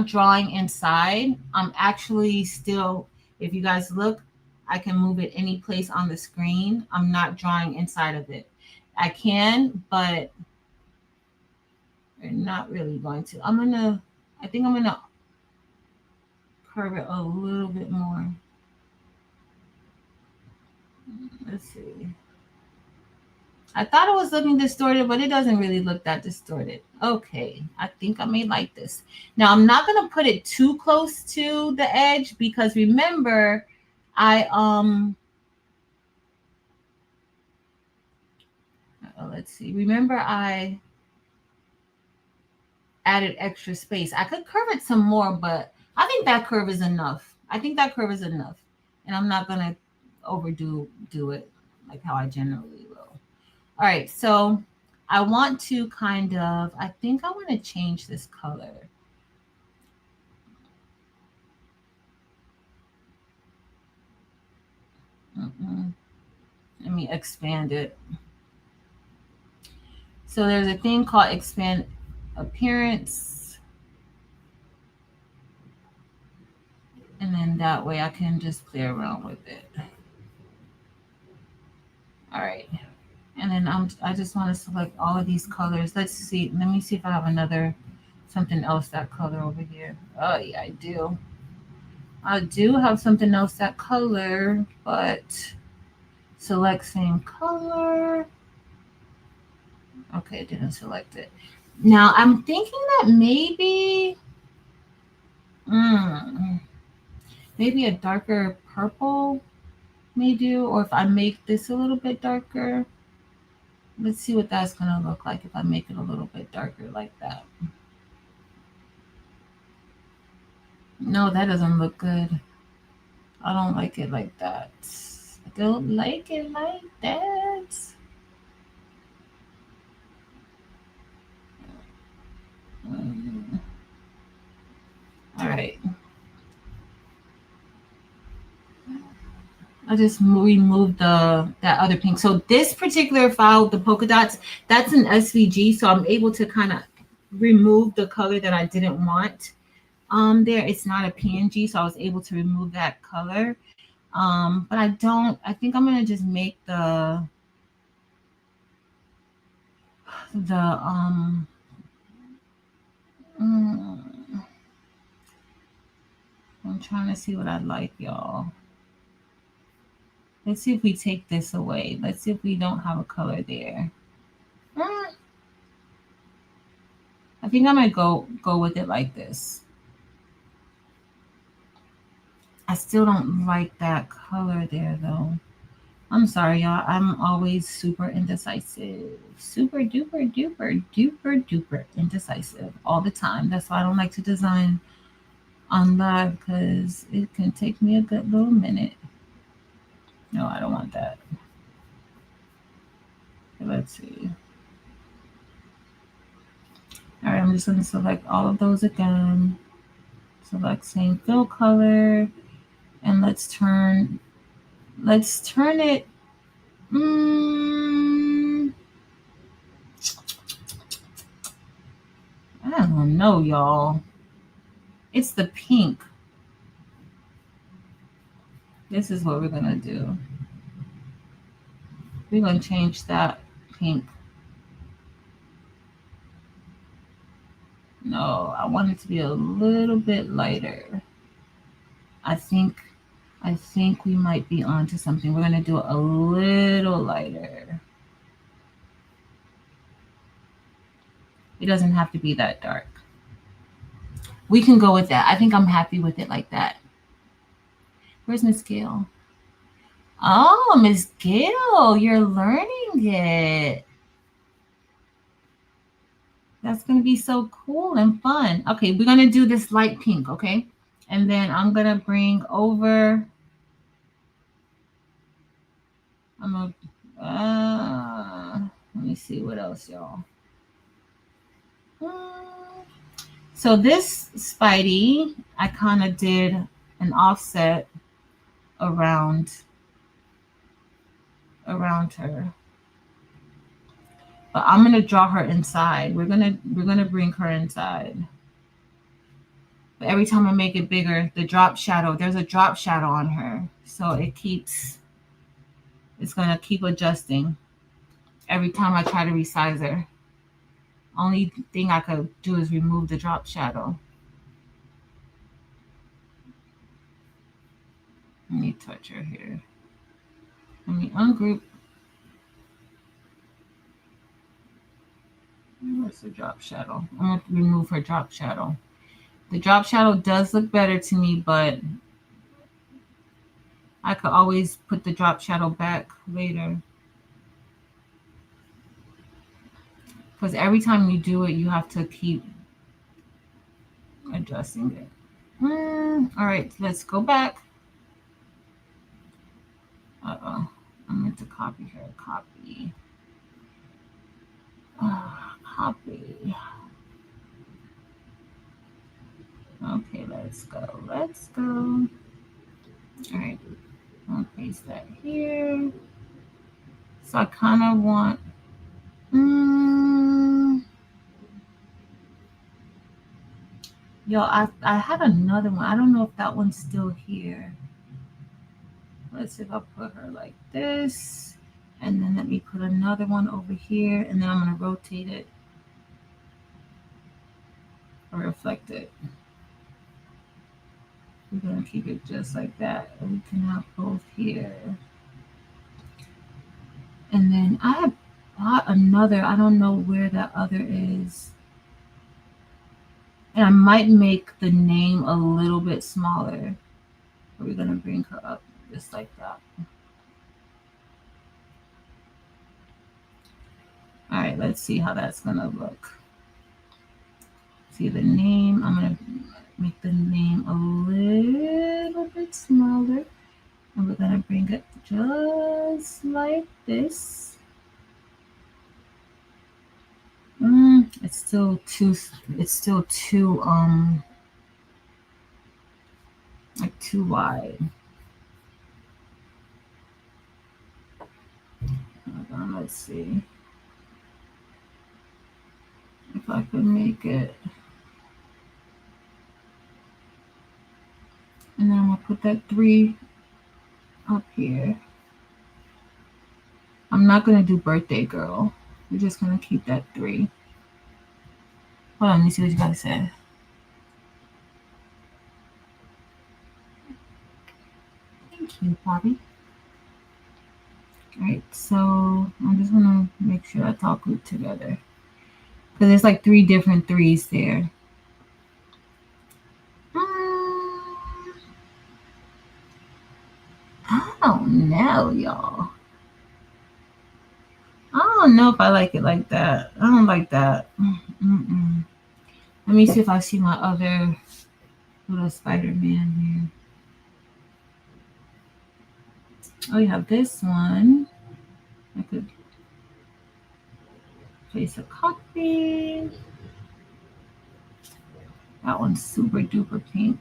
drawing inside. I'm actually still, if you guys look, I can move it any place on the screen. I'm not drawing inside of it. I can, but we're not really going to. I think I'm going to curve it a little bit more. Let's see. I thought it was looking distorted, but it doesn't really look that distorted. Okay, I think I may like this. Now, I'm not going to put it too close to the edge because remember, let's see. Remember, I added extra space. I could curve it some more, but I think that curve is enough. And I'm not going to overdo it like how I generally will. All right, so I want to I think I want to change this color. Let me expand it. So there's a thing called expand appearance. And then that way I can just play around with it. All right. And then I just want to select all of these colors. Let me see if I have something else that color over here. Oh yeah, I do. I do have something else that color, but select same color. Okay, didn't select it. Now I'm thinking that maybe a darker purple may do, or if I make this a little bit darker. Let's see what that's going to look like if I make it a little bit darker like that. No, that doesn't look good. I don't like it like that. I don't like it like that. All right. I just removed that other pink. So this particular file, the polka dots, that's an SVG. So I'm able to kind of remove the color that I didn't want there. It's not a PNG, so I was able to remove that color. But I think I'm gonna just make I'm trying to see what I like, y'all. Let's see if we take this away. Let's see if we don't have a color there. I think I'm gonna go with it like this. I still don't like that color there though. I'm sorry, y'all. I'm always super indecisive. Super duper duper duper duper indecisive all the time. That's why I don't like to design on live because it can take me a good little minute. No, I don't want that. Let's see. All right, I'm just going to select all of those again. Select same fill color, and let's turn it. I don't know, y'all. It's the pink. This is what we're gonna do. We're gonna change that pink. No, I want it to be a little bit lighter. I think we might be onto something. We're gonna do it a little lighter. It doesn't have to be that dark. We can go with that. I think I'm happy with it like that. Where's Miss Gail? Oh, Miss Gail, you're learning it. That's going to be so cool and fun. Okay, we're going to do this light pink, okay? And then I'm going to bring over... let me see what else, y'all. So this Spidey, I kind of did an offset around her. But I'm gonna draw her inside. We're gonna bring her inside. But every time I make it bigger, the drop shadow, there's a drop shadow on her. So it's gonna keep adjusting every time I try to resize her. Only thing I could do is remove the drop shadow. Let me touch her here. Let me ungroup. Where's the drop shadow? I'm going to remove her drop shadow. The drop shadow does look better to me, but I could always put the drop shadow back later. Because every time you do it, you have to keep adjusting it. All right, let's go back. I meant to copy her. Copy. Copy. Okay, let's go. All right, I'll paste that here. So I kind of want... Yo, I had another one. I don't know if that one's still here. Let's see if I put her like this. And then let me put another one over here. And then I'm going to rotate it. Or reflect it. We're going to keep it just like that. And we can have both here. And then I have bought another. I don't know where that other is. And I might make the name a little bit smaller. But we're going to bring her up just like that. All right, let's see how that's going to look. See the name. I'm going to make the name a little bit smaller. And we're going to bring it just like this. It's still too like too wide. Hold on, let's see if I can make it. And then I'm gonna put that 3 up here. I'm not gonna do birthday girl. We're just gonna keep that 3. Hold on, let me see what you guys say. Thank you, Bobby. Alright, so I'm just gonna make sure that's all glued together. Because there's like 3 different 3s there. I don't know, y'all. I don't know if I like it like that. I don't like that. Let me see if I see my other little Spider-Man here. Oh, you have this one. I could Place a copy. That one's super duper pink.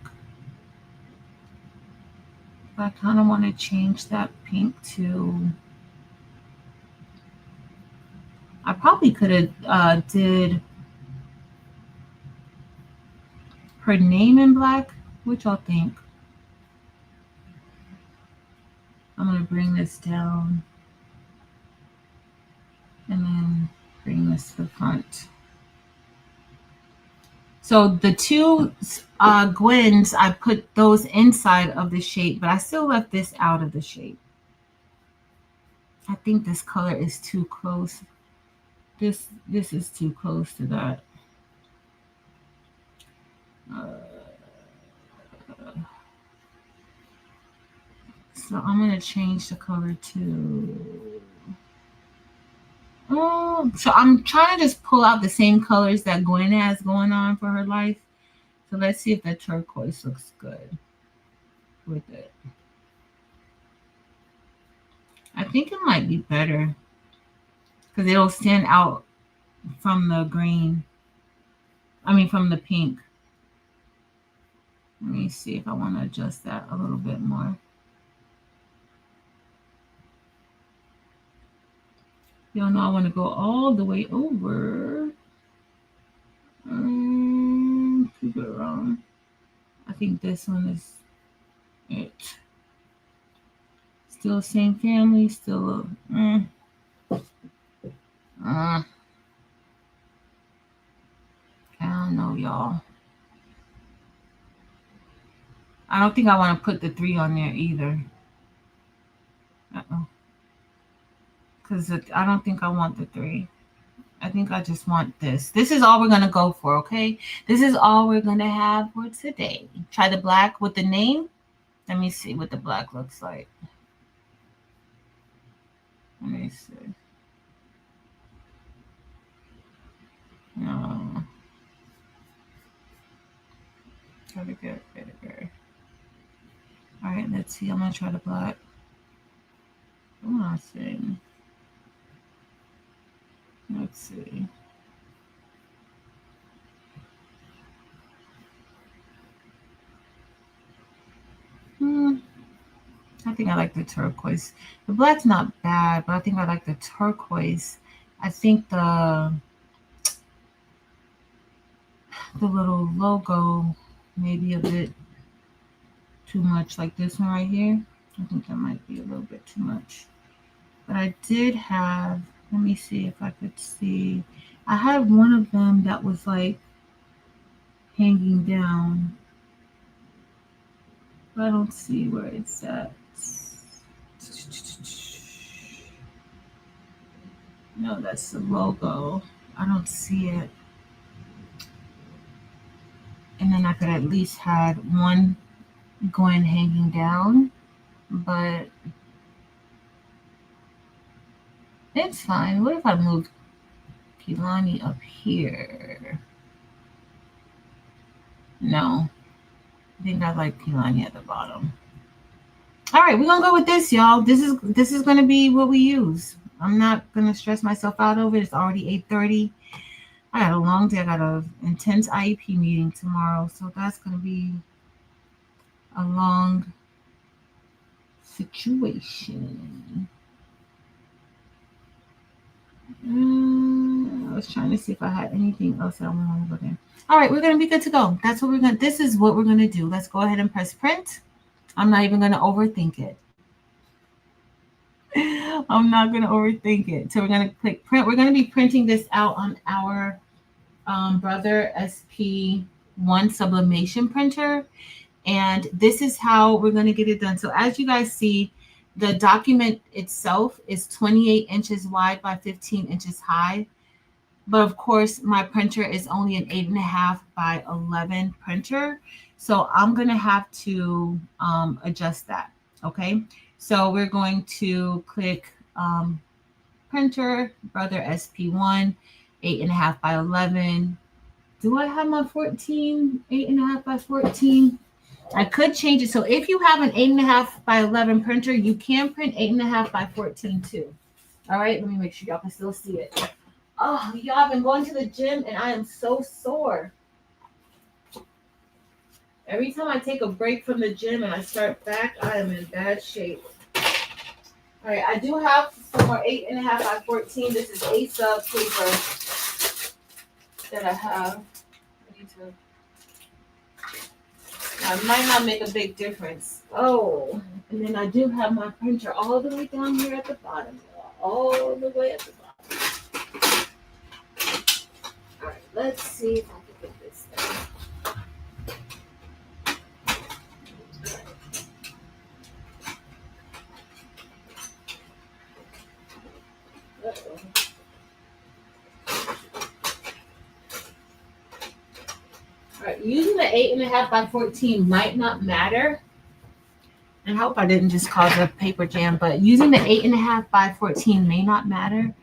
But I kind of want to change that pink to. I probably could have did her name in black. What y'all think? I'm gonna bring this down and then bring this to the front. So the two Gwens, I put those inside of the shape, but I still left this out of the shape. I think this color is too close. This is too close to that. So I'm gonna change the color to. So I'm trying to just pull out the same colors that Gwen has going on for her life. So let's see if the turquoise looks good with it. I think it might be better because it'll stand out from the green. I mean, from the pink. Let me see if I want to adjust that a little bit more. Y'all know I want to go all the way over. Keep it wrong. I think this one is it. Still same family, still I don't know, y'all. I don't think I want to put the 3 on there either. Because I don't think I want the 3. I think I just want this. This is all we're going to go for, okay? This is all we're going to have for today. Try the black with the name. Let me see what the black looks like. Let me see. No. Gotta get. All right, let's see. I'm going to try the black. What am I saying? Let's see. I think I like the turquoise. The black's not bad, but I think I like the turquoise. I think the little logo may be a bit too much, like this one right here. I think that might be a little bit too much. But I did have, let me see if I could see. I had one of them that was like hanging down. But I don't see where it's at. No, that's the logo. I don't see it. And then I could at least had one going hanging down, but it's fine. What if I moved Pilani up here? No, I think I like Pilani at the bottom. All right, we're gonna go with this, y'all. This is gonna be what we use. I'm not gonna stress myself out over it. It's already 8:30. I got a long day. I got an intense IEP meeting tomorrow, so that's gonna be a long situation. I was trying to see if I had anything else that I want to put in. All right, we're gonna be good to go. That's what we're gonna. This is what we're gonna do. Let's go ahead and press print. I'm not even gonna overthink it. I'm not gonna overthink it. So we're gonna click print. We're gonna be printing this out on our Brother SP1 Sublimation printer, and this is how we're gonna get it done. So as you guys see, the document itself is 28 inches wide by 15 inches high. But of course, my printer is only an 8.5 by 11 printer. So I'm going to have to adjust that. Okay. So we're going to click printer, Brother SP1, 8.5 by 11. Do I have my 14, 8.5 by 14? I could change it. So if you have an 8.5 by 11 printer, you can print 8.5 by 14 too. All right, let me make sure y'all can still see it. Oh, y'all, I've been going to the gym and I am so sore. Every time I take a break from the gym and I start back, I am in bad shape. All right, I do have some more 8.5 by 14. This is a sub paper that I have. I need to. Now, it might not make a big difference. Oh, and then I do have my printer all the way down here at the bottom. All the way at the bottom. All right, let's see if I can get this thing. Uh-oh. All right, using the 8.5 by 14 might not matter. And I hope I didn't just cause a paper jam, but using the 8.5 by 14 may not matter,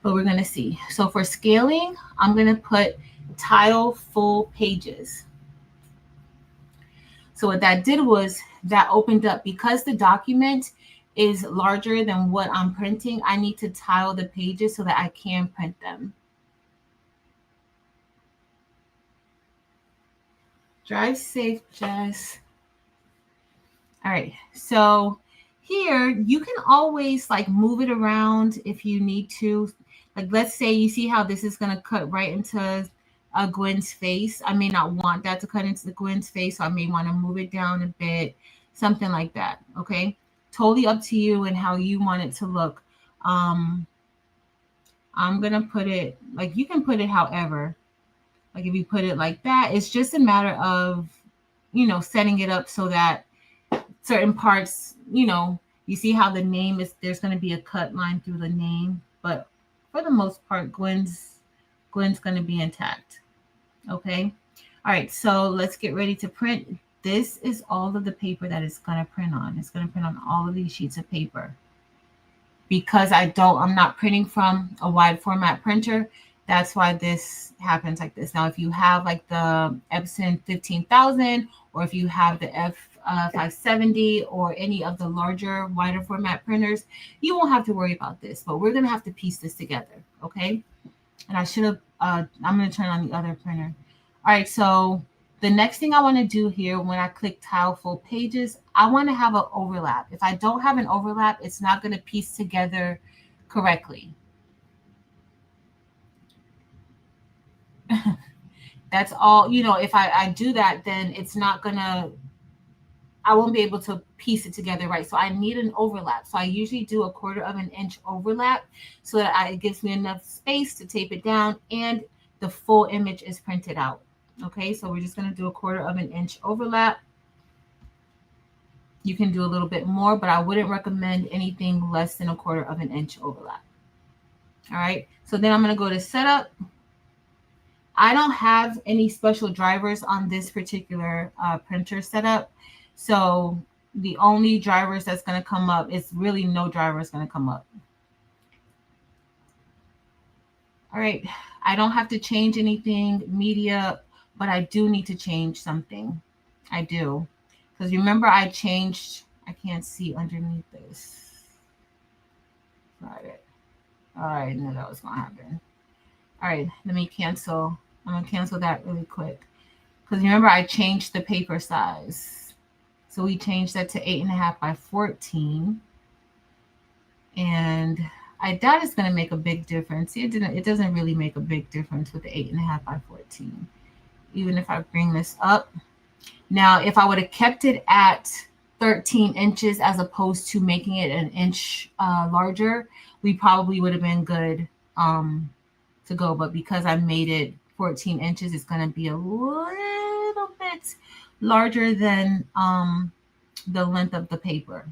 but we're gonna see. So for scaling, I'm gonna put tile full pages. So what that did was that opened up, because the document is larger than what I'm printing, I need to tile the pages so that I can print them. Drive safe, Jess. All right, so here you can always like move it around if you need to. Like, let's say you see how this is going to cut right into Gwen's face. I may not want that to cut into Gwen's face, so I may want to move it down a bit, something like that. Okay, totally up to you and how you want it to look. I'm gonna put it like, you can put it however. Like if you put it like that, it's just a matter of, setting it up so that certain parts, you see how the name is, there's going to be a cut line through the name, but for the most part, Gwen's going to be intact. Okay. All right. So let's get ready to print. This is all of the paper that it's going to print on. It's going to print on all of these sheets of paper. Because I'm not printing from a wide format printer. That's why this happens like this. Now, if you have like the Epson 15,000, or if you have the F570 or any of the larger, wider format printers, you won't have to worry about this. But we're going to have to piece this together, okay? And I should have, I'm going to turn on the other printer. All right, so the next thing I want to do here, when I click tile full pages, I want to have an overlap. If I don't have an overlap, it's not going to piece together correctly. That's all, if I do that, then it's not gonna, I won't be able to piece it together right. So I need an overlap. So I usually do 1/4 of an inch overlap so that it gives me enough space to tape it down and the full image is printed out. Okay, so we're just gonna do 1/4 of an inch overlap. You can do a little bit more, but I wouldn't recommend anything less than 1/4 of an inch overlap. All right, so then I'm gonna go to setup. I don't have any special drivers on this particular printer setup. So the only drivers that's going to come up, is really no driver is going to come up. All right. I don't have to change anything media, but I do need to change something. I do. Because remember I changed, I can't see underneath this. All right. No, that was going to happen. All right. Let me cancel. I'm going to cancel that really quick. Because remember, I changed the paper size. So we changed that to 8.5 by 14. And I doubt it's going to make a big difference. It doesn't really make a big difference with the 8.5 by 14. Even if I bring this up. Now, if I would have kept it at 13 inches as opposed to making it an inch larger, we probably would have been good to go. But because I made it 14 inches, it's going to be a little bit larger than the length of the paper.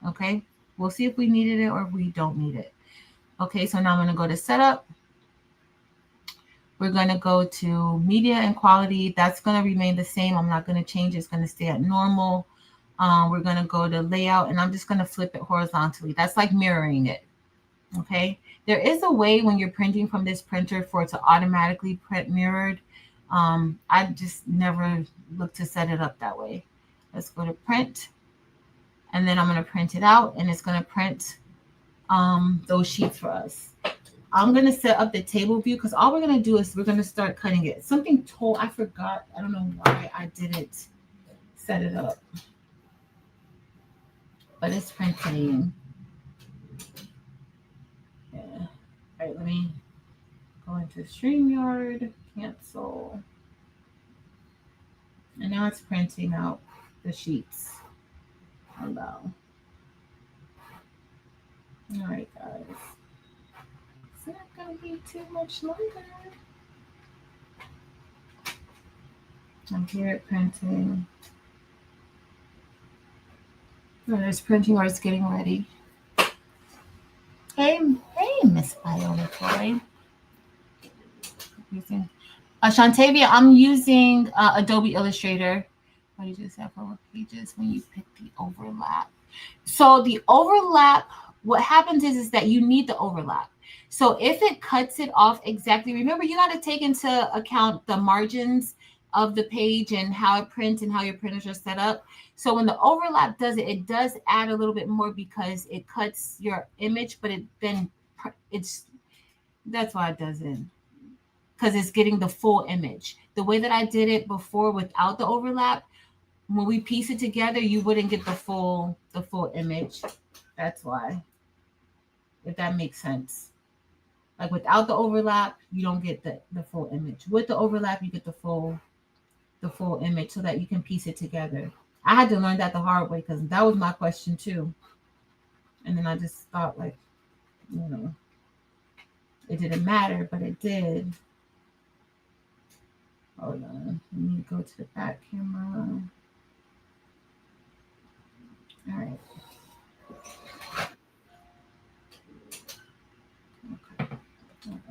Okay, we'll see if we needed it or if we don't need it. Okay, so now I'm going to go to setup. We're going to go to media and quality. That's going to remain the same. I'm not going to change it. It's going to stay at normal. We're going to go to layout, and I'm just going to flip it horizontally. That's like mirroring it. Okay, there is a way when you're printing from this printer for it to automatically print mirrored. I just never looked to set it up that way. Let's go to print, and then I'm going to print it out, and it's going to print those sheets for us. I'm going to set up the table view because all we're going to do is we're going to start cutting it. Something told, I forgot. I don't know why I didn't set it up. But it's printing. Yeah. All right, let me go into StreamYard, cancel. And now it's printing out the sheets. Hello. All right, guys. It's not going to be too much longer. I'm here at printing. Oh, there's printing where it's getting ready. Hey, Miss Viola Toy. Shantavia, I'm using Adobe Illustrator. What did you say for pages when you pick the overlap? So the overlap, what happens is that you need the overlap. So if it cuts it off exactly, remember you got to take into account the margins of the page and how it prints and how your printers are set up. So when the overlap does it, it does add a little bit more because it cuts your image, but that's why it doesn't. Because it's getting the full image. The way that I did it before without the overlap, when we piece it together, you wouldn't get the full image. That's why. If that makes sense. Like without the overlap, you don't get the full image. With the overlap, you get the full image so that you can piece it together. I had to learn that the hard way because that was my question too. And then I just thought like, it didn't matter, but it did. Hold on. Let me go to the back camera. All right. Okay.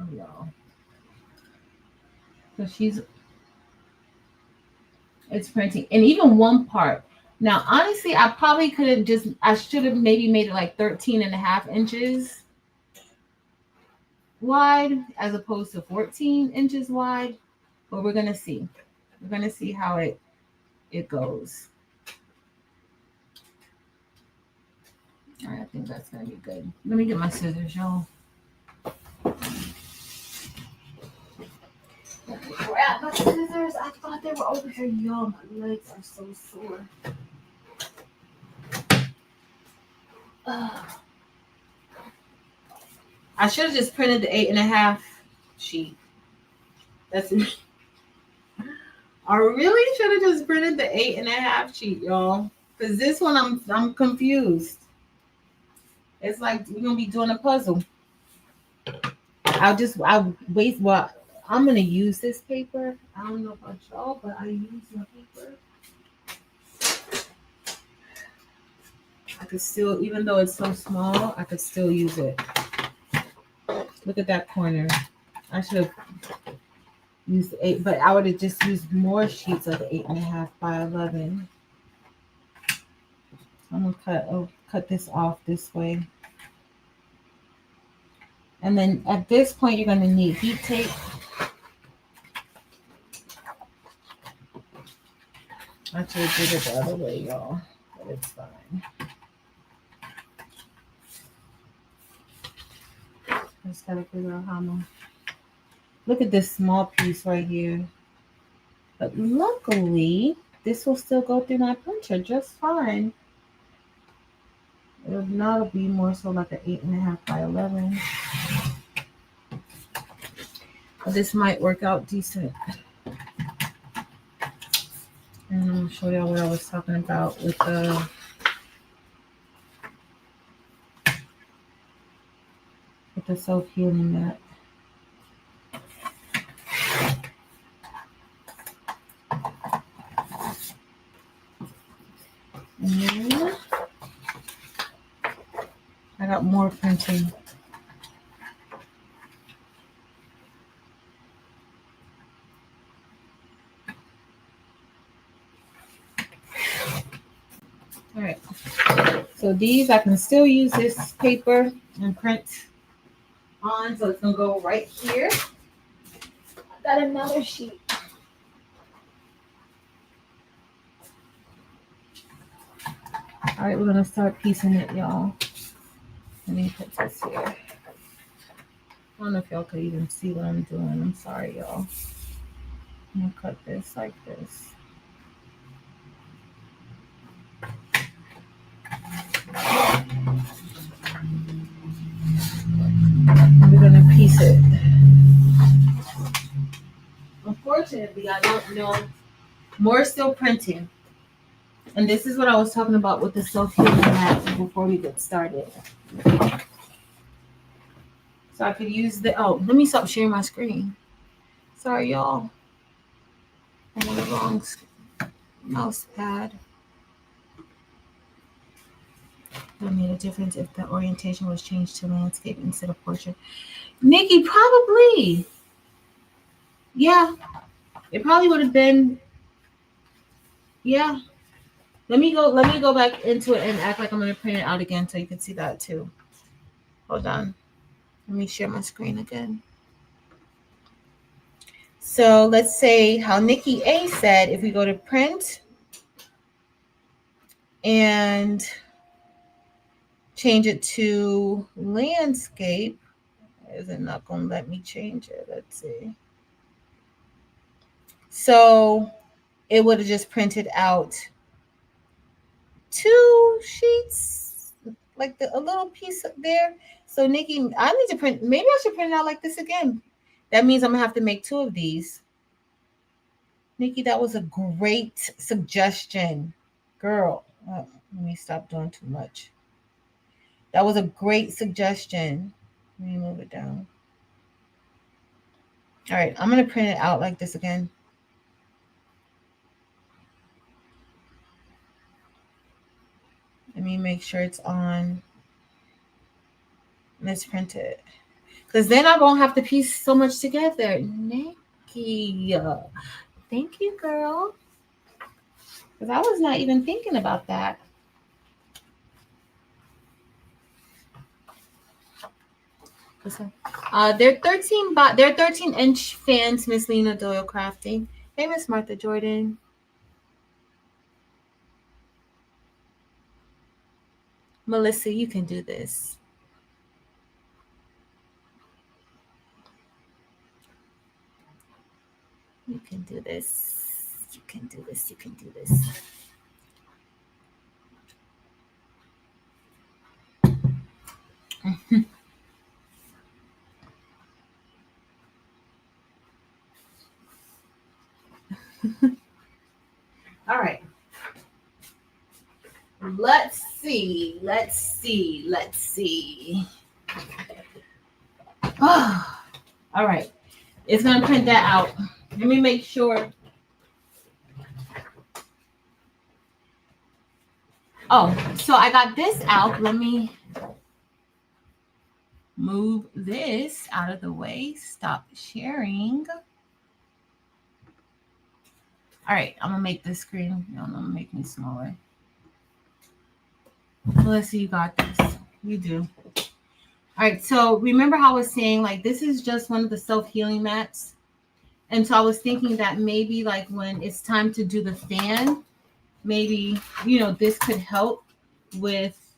Oh, y'all. So it's printing. And even one part. Now, honestly, I probably I should have maybe made it like 13.5 inches wide as opposed to 14 inches wide. But we're going to see. We're going to see how it goes. All right, I think that's going to be good. Let me get my scissors, y'all. Grab my scissors. I thought they were over here. Y'all, my legs are so sore. I should have just printed the 8.5 sheet. That's it. I really should have just printed the 8.5 sheet, y'all. Because this one, I'm confused. It's like we're gonna be doing a puzzle. I'll waste what I'm gonna use this paper. I don't know about y'all, but I use my paper. I could still, even though it's so small, I could still use it. Look at that corner. I should have used the 8, but I would have just used more sheets of the 8.5 by 11. I'm gonna cut this off this way. And then at this point, you're gonna need heat tape. I should have did it the other way, y'all, but it's fine. I just gotta figure out how to. Look at this small piece right here. But luckily, this will still go through my printer just fine. It'll now be more so like an 8.5 by 11. But this might work out decent. And I'm gonna show y'all what I was talking about with the self-healing mat. And then I got more printing. All right. So these, I can still use this paper and print on. So it's gonna go right here. I got another sheet. All right, we're gonna start piecing it, y'all. Let me put this here. don't know if y'all could even see what I'm doing. I'm sorry, y'all. I'm gonna cut this like this. We're gonna piece it. Unfortunately, I don't know. More still printing. And this is what I was talking about with the self-healing mat before we get started. So I could use the, oh, let me stop sharing my screen. Sorry, y'all. I'm on the wrong mouse pad. Would made a difference if the orientation was changed to landscape instead of portrait. Nikki, probably. Yeah, it probably would have been. Yeah. Let me go back into it and act like I'm gonna print it out again so you can see that too. Hold on. Let me share my screen again. So let's say how Nikki A said, if we go to print and change it to landscape, is it not going to let me change it? Let's see. So it would have just printed out 2 sheets, like a little piece there. So Nikki, I need to print, maybe I should print it out like this again. That means I'm going to have to make 2 of these. Nikki, that was a great suggestion. Girl, let me stop doing too much. That was a great suggestion. Let me move it down. All right, I'm going to print it out like this again. Let me make sure it's on. Let's print it. Because then I won't have to piece so much together. Nikki, thank you, girl. Because I was not even thinking about that. They're 13-inch fans, Miss Lena Doyle Crafting. Hey, Miss Martha Jordan. Melissa, you can do this. You can do this. You can do this. You can do this. All right. Let's see. Oh, all right. It's going to print that out. Let me make sure. Oh, so I got this out. Let me move this out of the way. Stop sharing. All right, I'm gonna make this screen. No, I'm gonna make me smaller. Melissa, you got this. You do. All right, so remember how I was saying, like, this is just one of the self-healing mats. And so I was thinking that maybe, like, when it's time to do the fan, maybe, you know, this could help with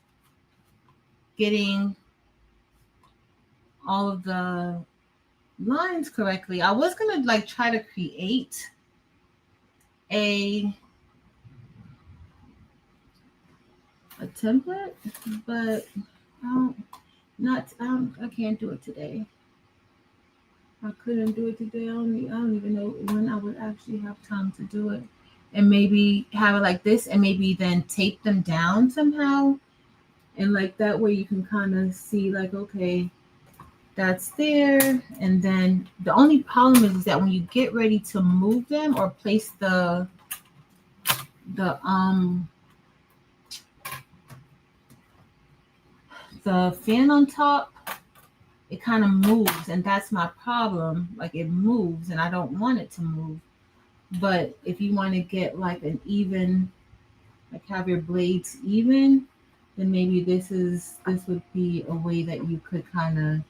getting all of the lines correctly. I was gonna, like, try to create a template, but I can't do it today. I couldn't do it today. I don't even know when I would actually have time to do it. And maybe have it like this, and maybe then tape them down somehow. And like that way you can kind of see, like, okay, that's there. And then the only problem is that when you get ready to move them or place the fan on top, it kind of moves, and that's my problem. Like, it moves and I don't want it to move. But if you want to get like an even, like have your blades even, then maybe this would be a way that you could kind of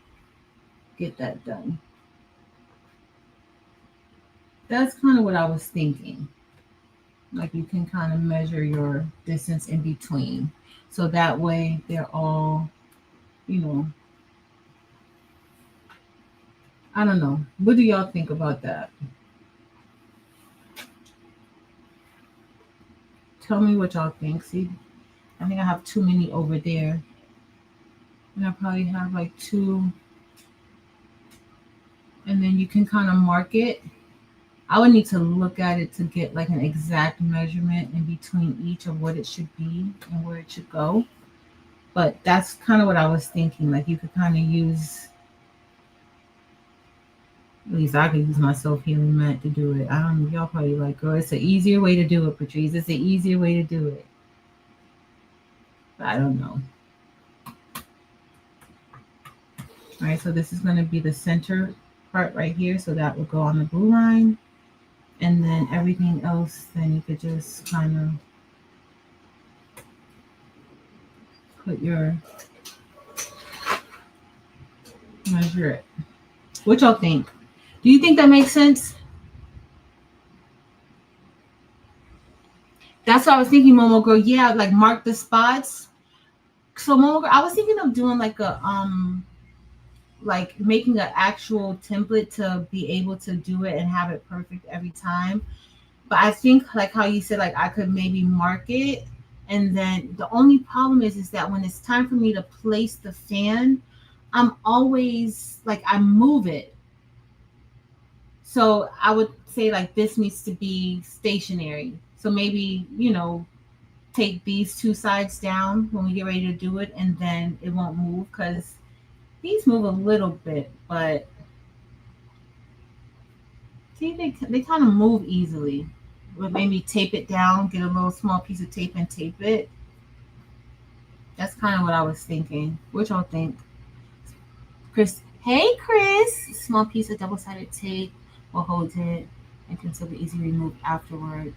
get that done. That's kind of what I was thinking. Like, you can kind of measure your distance in between, so that way they're all, you know, I don't know. What do y'all think about that? Tell me what y'all think. See, I think I have too many over there. And I probably have like two. And then you can kind of mark it. I would need to look at it to get like an exact measurement in between each of what it should be and where it should go. But that's kind of what I was thinking. Like you could kind of use, at least I could use my self healing mat to do it. I don't. Y'all probably like, girl, it's an easier way to do it, Patrice. It's an easier way to do it. But I don't know. All right, so this is going to be the center part right here. So that will go on the blue line. And then everything else, then you could just kind of put your, measure it. What y'all think? Do you think that makes sense? That's what I was thinking, Momo girl. Yeah, like mark the spots. So Momo girl, I was thinking of doing like making an actual template to be able to do it and have it perfect every time. But I think like how you said, like I could maybe mark it, and then the only problem is that when it's time for me to place the fan, I'm always like I move it. So I would say like this needs to be stationary. So maybe, take these two sides down when we get ready to do it, and then it won't move because these move a little bit, but see, they kind of move easily. But maybe tape it down, get a little small piece of tape and tape it. That's kind of what I was thinking. What y'all think? Chris, hey Chris, small piece of double-sided tape will hold it and can still be easily removed afterward.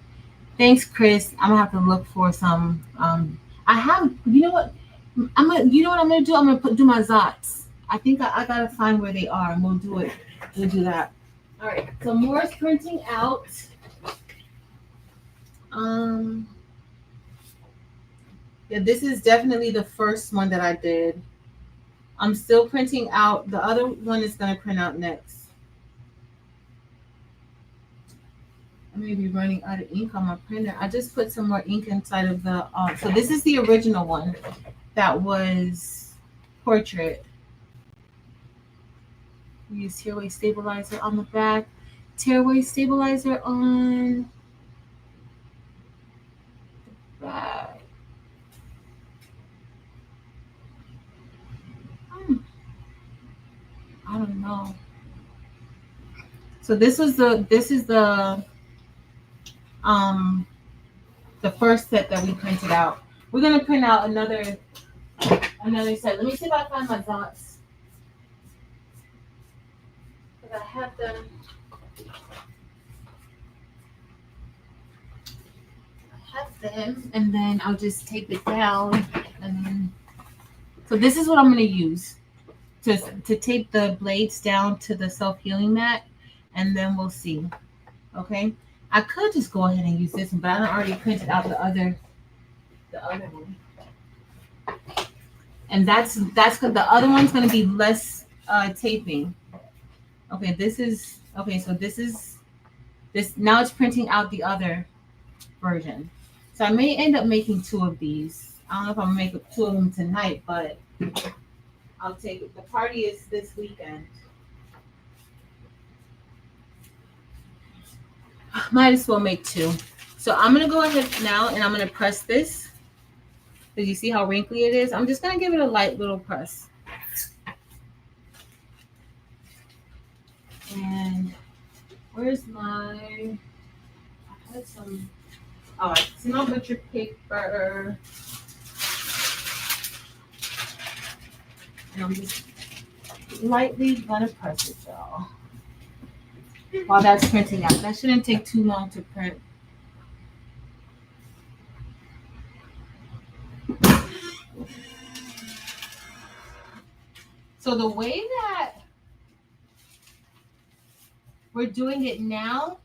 Thanks, Chris. I'm gonna have to look for some. I have. You know what? You know what I'm gonna do? I'm gonna do my Zots. I think I gotta find where they are, and we'll do it. We'll do that. All right. So more is printing out. Um. Yeah, this is definitely the first one that I did. I'm still printing out. The other one is gonna print out next. I may be running out of ink on my printer. I just put some more ink inside of the. So this is the original one that was portrait. We use tearway stabilizer on the back, tearway stabilizer on the back. I don't know. So this is um the first set that we printed out. We're gonna print out another set. Let me see if I find my dots. Because I have them. And then I'll just tape it down. And then, so this is what I'm going to use to tape the blades down to the self-healing mat, and then we'll see. Okay, I could just go ahead and use this one, but I already printed out the other one, and that's because the other one's going to be less taping. Okay, this is okay. So this is this now. It's printing out the other version. So I may end up making two of these. I don't know if I'm gonna make two of them tonight, but I'll take it. The party is this weekend. Might as well make two. So I'm gonna go ahead now and I'm gonna press this. Did you see how wrinkly it is? I'm just gonna give it a light little press. And where's my? I had some. Oh, it's not butcher paper. And I'm just lightly gonna press it, y'all. While that's printing out. That shouldn't take too long to print. So the way that we're doing it now,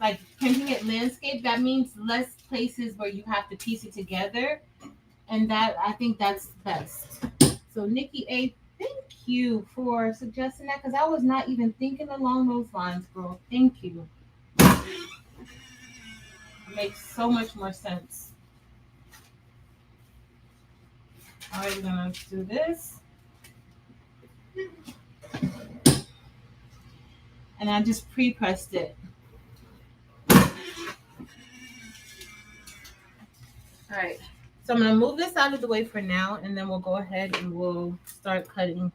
like printing it landscape, that means less places where you have to piece it together. And that I think that's best. So Nikki A, thank you for suggesting that because I was not even thinking along those lines, girl. Thank you. Makes so much more sense. All right, we're gonna do this. And I just pre-pressed it. All right. So I'm gonna move this out of the way for now, and then we'll go ahead and we'll start cutting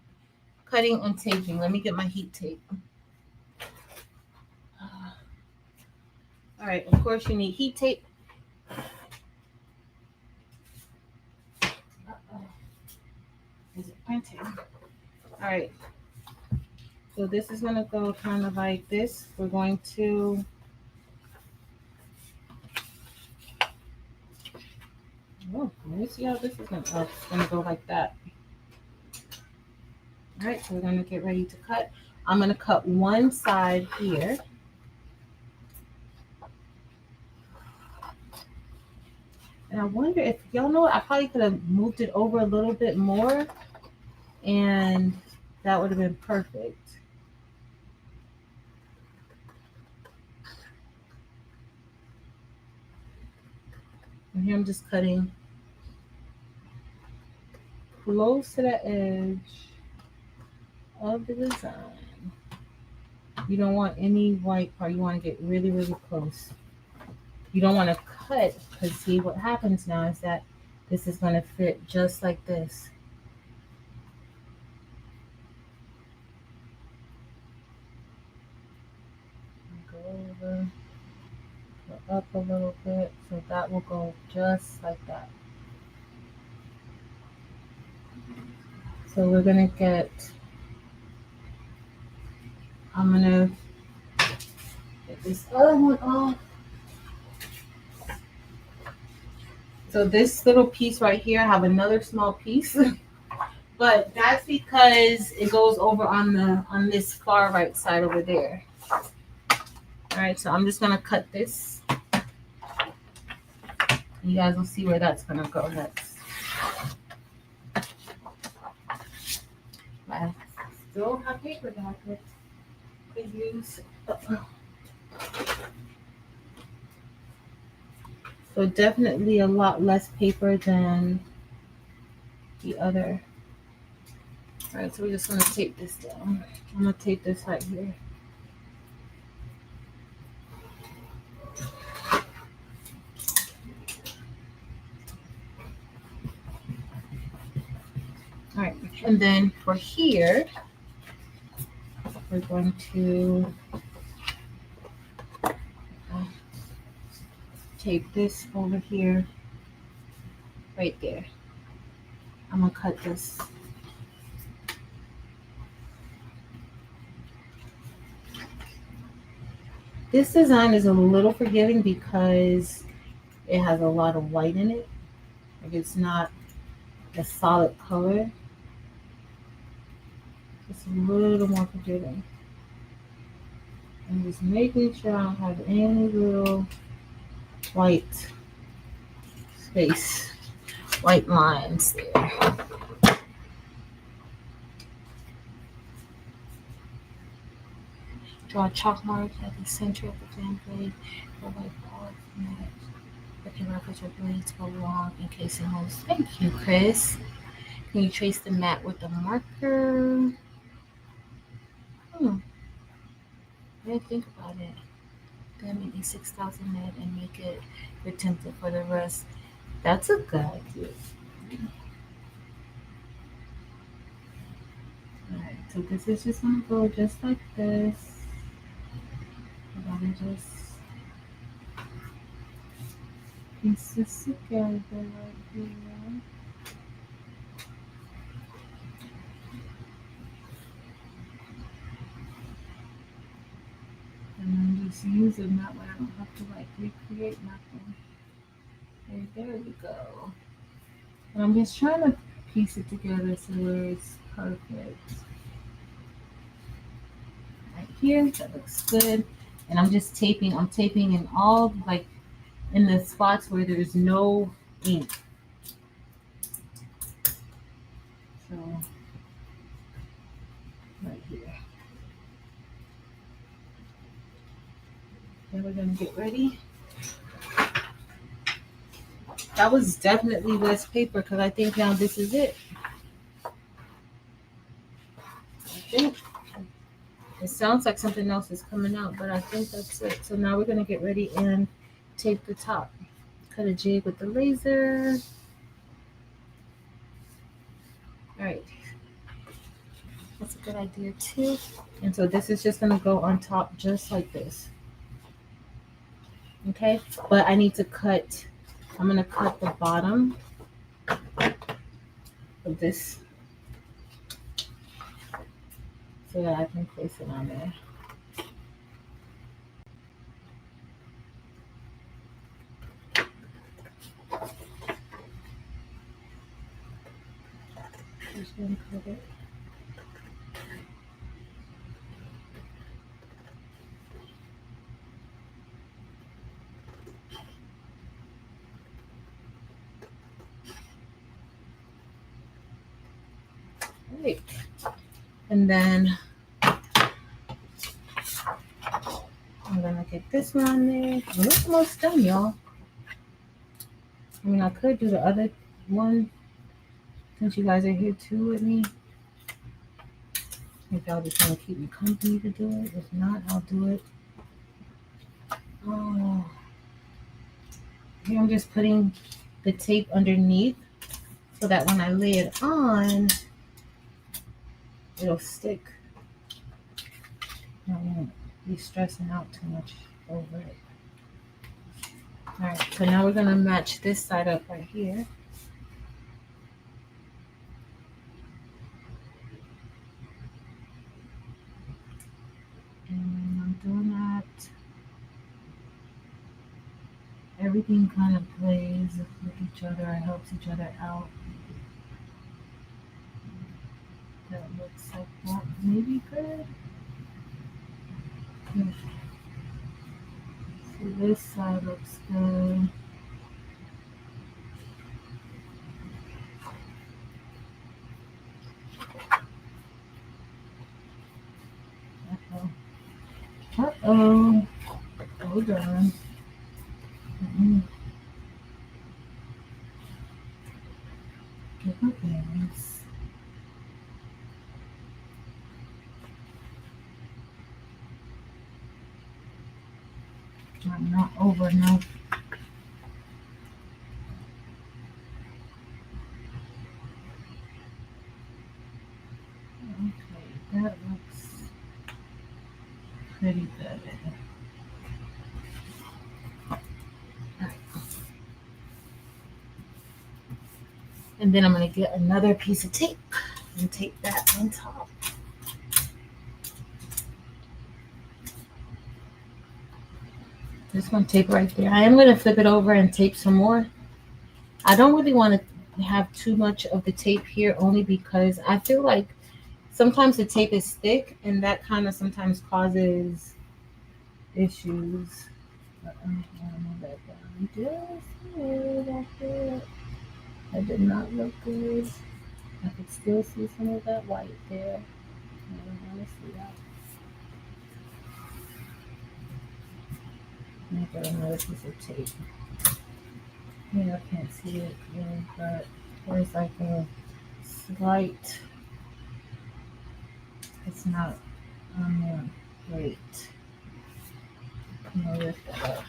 and taping. Let me get my heat tape. All right, of course you need heat tape. Is it printing? All right. So this is gonna go kind of like this. We're going to let me see how this is gonna go. It's gonna go like that. All right, so we're gonna get ready to cut. I'm gonna cut one side here. And I wonder if y'all know, I probably could have moved it over a little bit more and that would have been perfect. And here I'm just cutting close to the edge of the design. You don't want any white part. You want to get really, really close. You don't want to cut because see what happens now is that this is going to fit just like this. Go over, go up a little bit, so that will go just like that. So we're going to get, I'm going to get this other one off. So this little piece right here, I have another small piece, but that's because it goes over on this far right side over there. All right, so I'm just gonna cut this. You guys will see where that's gonna go next. I still have paper that I could use. So definitely a lot less paper than the other. All right, so we're just gonna tape this down. I'm gonna tape this right here. All right, and then for here, we're going to tape this over here, right there. I'm gonna cut this. This design is a little forgiving because it has a lot of white in it. Like it's not a solid color. It's a little more forgiving. I'm just making sure I don't have any little white space, white lines there. Draw a chalk mark at the center of the fan blade. If you reference your blades go long in casing holes. Thank you, Chris. Can you trace the mat with the marker? I didn't think about it. Then maybe 6,000 net and make it your template for the rest. That's a good idea. Alright, so this is just gonna go just like this. I'm gonna just piece this together right here. And I'm just using that way I don't have to like recreate nothing. Okay, there we go. And I'm just trying to piece it together so where it's perfect. Right here, that looks good. And I'm just taping, I'm taping in all like in the spots where there's no ink. So Then we're gonna get ready. That was definitely less paper because I think now this is it. I think it sounds like something else is coming out, but I think that's it. So now we're gonna get ready and tape the top. Cut a jig with the laser. All right, that's a good idea too. And so this is just gonna go on top just like this. Okay, but I need to cut, I'm gonna cut the bottom of this so that I can place it on there. Just gonna cut it. Right. And then I'm gonna get this one on there. We're almost done, y'all. I mean, I could do the other one since you guys are here too with me. If y'all just want to keep me company to do it. If not, I'll do it. Oh, here I'm just putting the tape underneath so that when I lay it on, it'll stick. I won't be stressing out too much over it. All right, so now we're gonna match this side up right here. And I'm doing that. Everything kind of plays with each other and helps each other out. That looks like that may be good. So this side looks good. Uh-oh. Hold on. Get my bearings. I'm not over enough. Okay, that looks pretty good. And then I'm going to get another piece of tape and tape that on top. This one tape right there. I am going to flip it over and tape some more. I don't really want to have too much of the tape here only because I feel like sometimes the tape is thick and that kind of sometimes causes issues. That did not look good. I could still see some of that white there. I don't want to see that. I've got another piece of tape. Yeah, I can't see it really, but there's like a slight, it's not on there. Great. I'm gonna lift that up.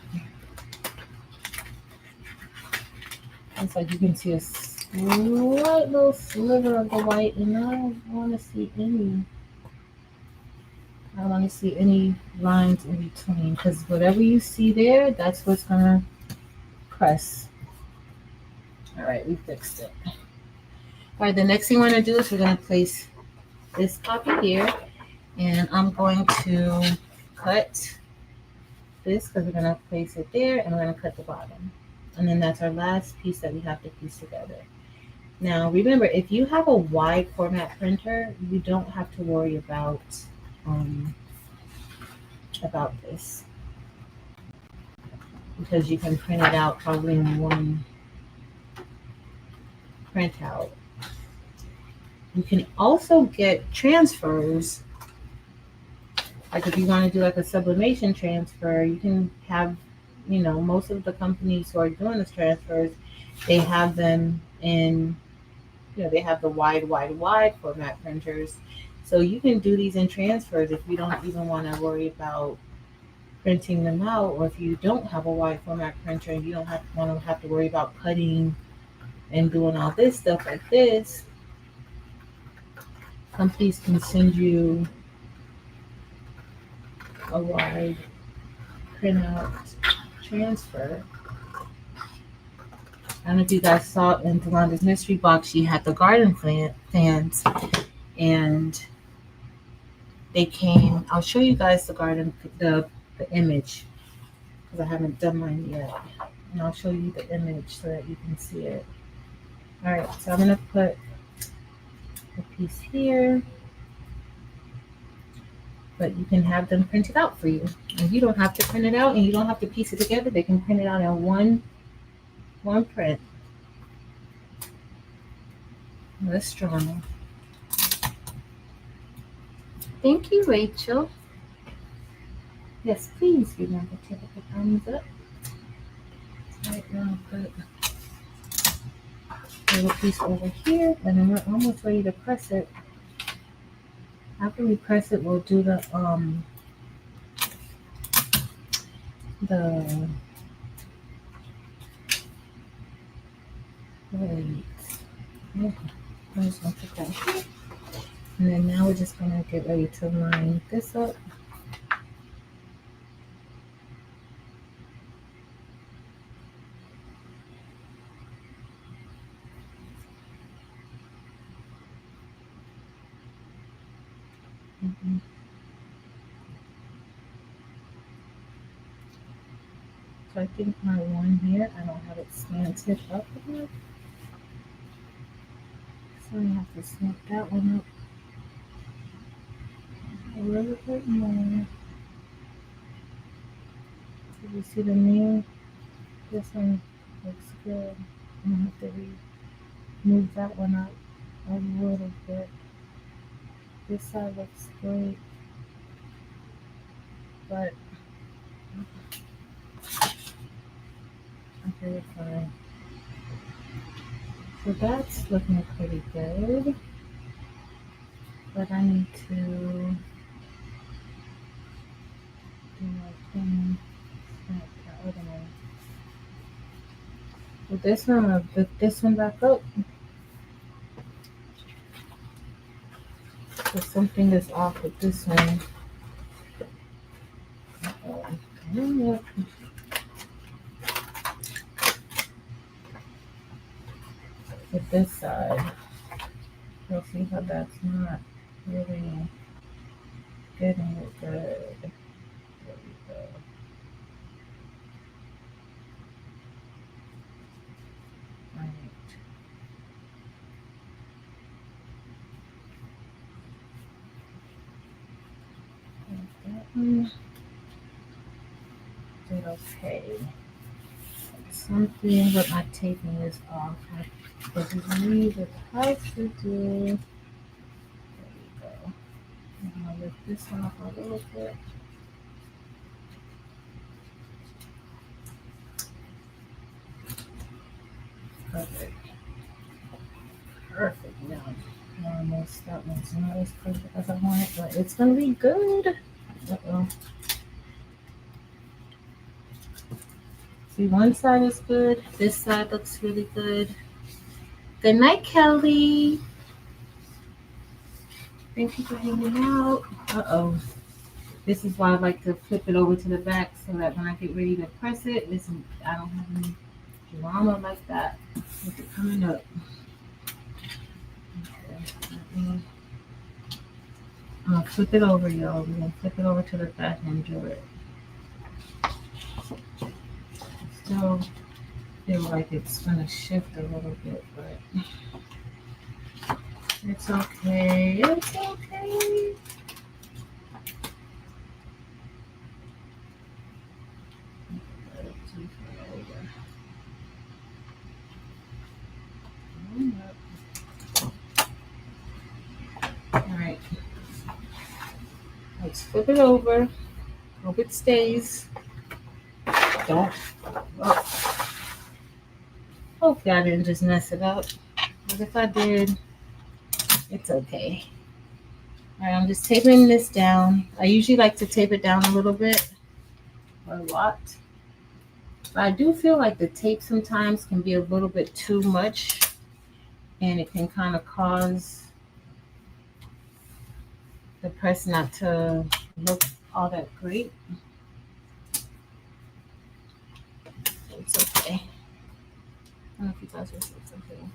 It's like you can see a slight little sliver of the white, and I don't want to see any. I don't want to see any lines in between because whatever you see there, that's what's gonna press. All right, we fixed it. All right, the next thing we're gonna do is we're gonna place this copy here, and I'm going to cut this because we're gonna place it there, and we're gonna cut the bottom, and then that's our last piece that we have to piece together. Now, remember, if you have a wide format printer, you don't have to worry about this because you can print it out probably in one printout. You can also get transfers Like if you want to do like a sublimation transfer, you can have, most of the companies who are doing this transfers, they have them in, they have the wide format printers. So you can do these in transfers if you don't even want to worry about printing them out, or if you don't have a wide format printer and you don't have to worry about cutting and doing all this stuff like this. Companies can send you a wide printout transfer. I don't know if you guys saw in Delanda's mystery box, she had the garden fans, and they came. I'll show you guys the image because I haven't done mine yet, and I'll show you the image so that you can see it. All right, so I'm gonna put a piece here, but you can have them printed out for you, and you don't have to print it out, and you don't have to piece it together. They can print it out in one print. Let's draw them. Thank you, Rachel. Yes, please remember to hit the thumbs up. Right now, put a little piece over here, and then we're almost ready to press it. After we press it, we'll do the wait. Yeah, I'm just gonna put that here, and then now we're just gonna get ready to line this up. So I think my one here, I don't have it slanted up enough. So I have to slant that one up a little bit more. So you see the nail? This one looks good. I'm gonna have to move that one up a little bit. This side looks great, but okay, it's fine. So that's looking pretty good, but I need to do my thing. That other one. With this one, I'm gonna put this one back up. So something is off with this one. With this side, you'll see how that's not really getting it good. There we go. Right. That one did okay. Something with my taping is off. I believe it has to do. There we go. I'm gonna lift this off a little bit. Perfect. Perfect. Now, almost that one's not as perfect as I want it, but it's gonna be good. Uh-oh. See, one side is good. This side looks really good. Good night, Kelly. Thank you for hanging out. Uh-oh. This is why I like to flip it over to the back so that when I get ready to press it, I don't have any drama like that with it coming up. Okay, I'm gonna flip it over, y'all. We're gonna flip it over to the back and do it. Still feel like it's gonna shift a little bit, but it's okay. It's okay. Alright. Let's flip it over. Hope it stays. Don't. Oh, hopefully I didn't just mess it up. But if I did, it's okay. All right, I'm just taping this down. I usually like to tape it down a little bit or a lot. But I do feel like the tape sometimes can be a little bit too much and it can kind of cause the press not to look all that great. It's okay. I don't know if you guys will see something.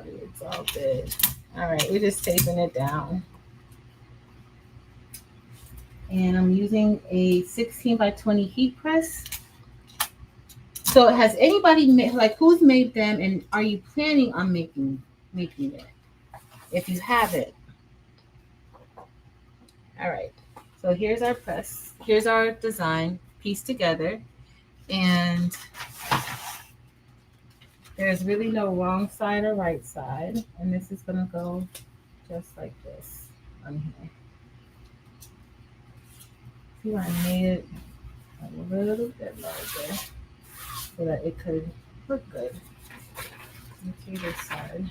It's all good. All right, we're just taping it down. And I'm using a 16 by 20 heat press. So has anybody made, like, who's made them, and are you planning on making it? If you haven't. All right. So here's our press. Here's our design pieced together. And there's really no wrong side or right side. And this is going to go just like this on here. See, I made it a little bit larger so that it could look good. Let's see this side.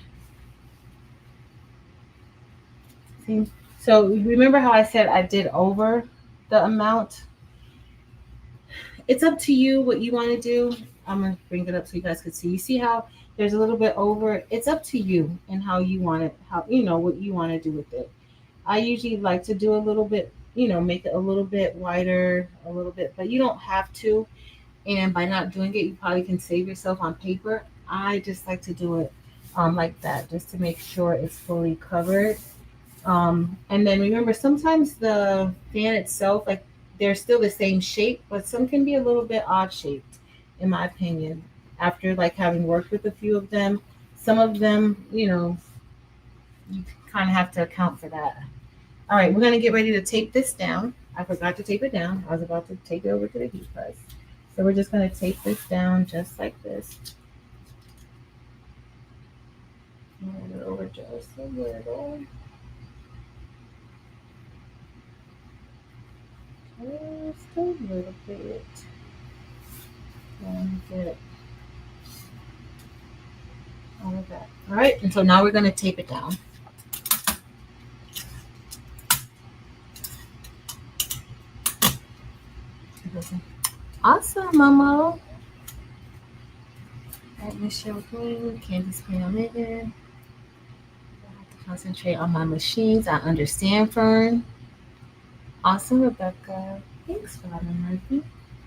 See? So remember how I said I did over the amount? It's up to you what you want to do. I'm going to bring it up so you guys can see. You see how there's a little bit over? It's up to you and how you want it, how, you know, what you want to do with it. I usually like to do a little bit, you know, make it a little bit wider, a little bit, but you don't have to. And by not doing it, you probably can save yourself on paper. I just like to do it like that, just to make sure it's fully covered. And then remember, sometimes the fan itself, like, they're still the same shape, but some can be a little bit odd shaped, in my opinion. After like having worked with a few of them, some of them, you know, you kind of have to account for that. All right, we're gonna get ready to tape this down. I forgot to tape it down. I was about to take it over to the heat press. So we're just gonna tape this down just like this. Move it over just a little. Just a little bit. And get all of that. All right, and so now we're going to tape it down. Awesome, Mama. All right, Michelle Green, Candy Spring Omega. I have to concentrate on my machines. I understand, Fern. Awesome, Rebecca. Thanks, Robin Murphy.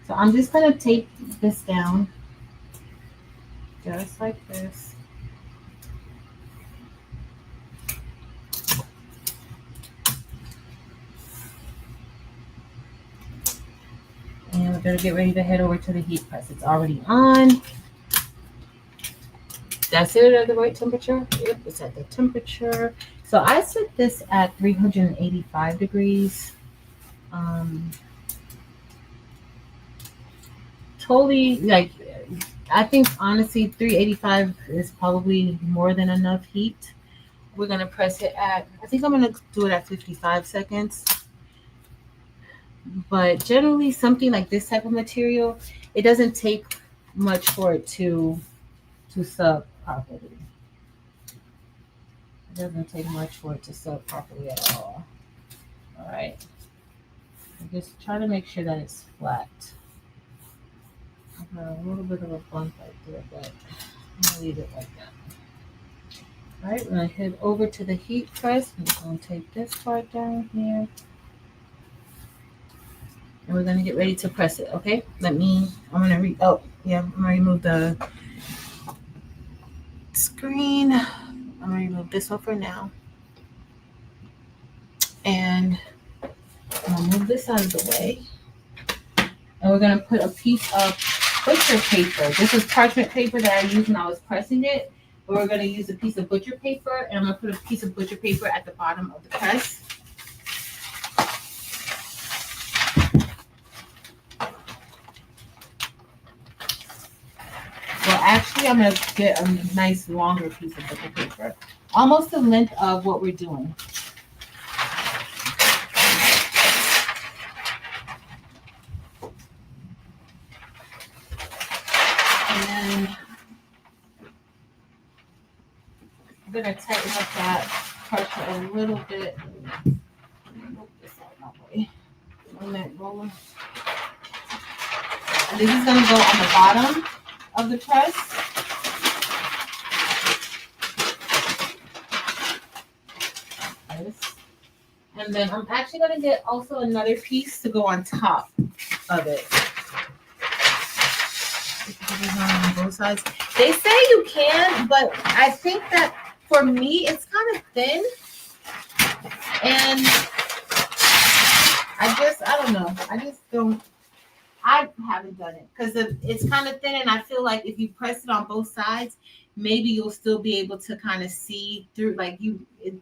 So I'm just going to tape this down just like this. And we're going to get ready to head over to the heat press. It's already on. That's it at the right temperature? Yep, it's at the temperature. So I set this at 385 degrees. Totally, like, I think honestly 385 is probably more than enough heat. We're gonna press it at, I think I'm gonna do it at 55 seconds. But generally something like this type of material, it doesn't take much for it to sub properly. It doesn't take much for it to sub properly at all. All right. I'm just trying to make sure that it's flat. I've got a little bit of a bump right there, but I'm gonna leave it like that. All right, we're gonna head over to the heat press. I'm just gonna take this part down here. And we're gonna get ready to press it, okay? I'm gonna remove the screen. I'm gonna remove this one for now. And I'll move this out of the way. And we're gonna put a piece of butcher paper. This is parchment paper that I used when I was pressing it. But we're gonna use a piece of butcher paper, and I'm gonna put a piece of butcher paper at the bottom of the press. Well, actually, I'm going to get a nice longer piece of butcher paper. Almost the length of what we're doing. And then I'm going to tighten up that pressure a little bit. Move this out of my way. On that roller. And this is going to go on the bottom of the press. And then I'm actually going to get also another piece to go on top of it. On both sides. They say you can, but I think that for me it's kind of thin, and I don't know. I haven't done it because it's kind of thin, and I feel like if you press it on both sides, maybe you'll still be able to kind of see through. Like I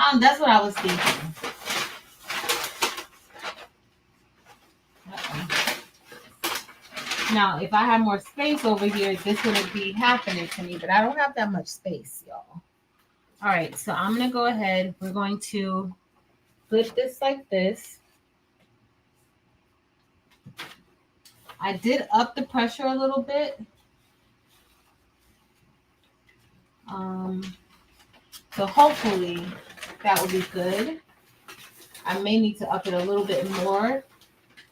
don't know. That's what I was thinking. Now, if I had more space over here, this wouldn't be happening to me, but I don't have that much space, y'all. All right, so I'm going to go ahead. We're going to flip this like this. I did up the pressure a little bit. So hopefully that will be good. I may need to up it a little bit more.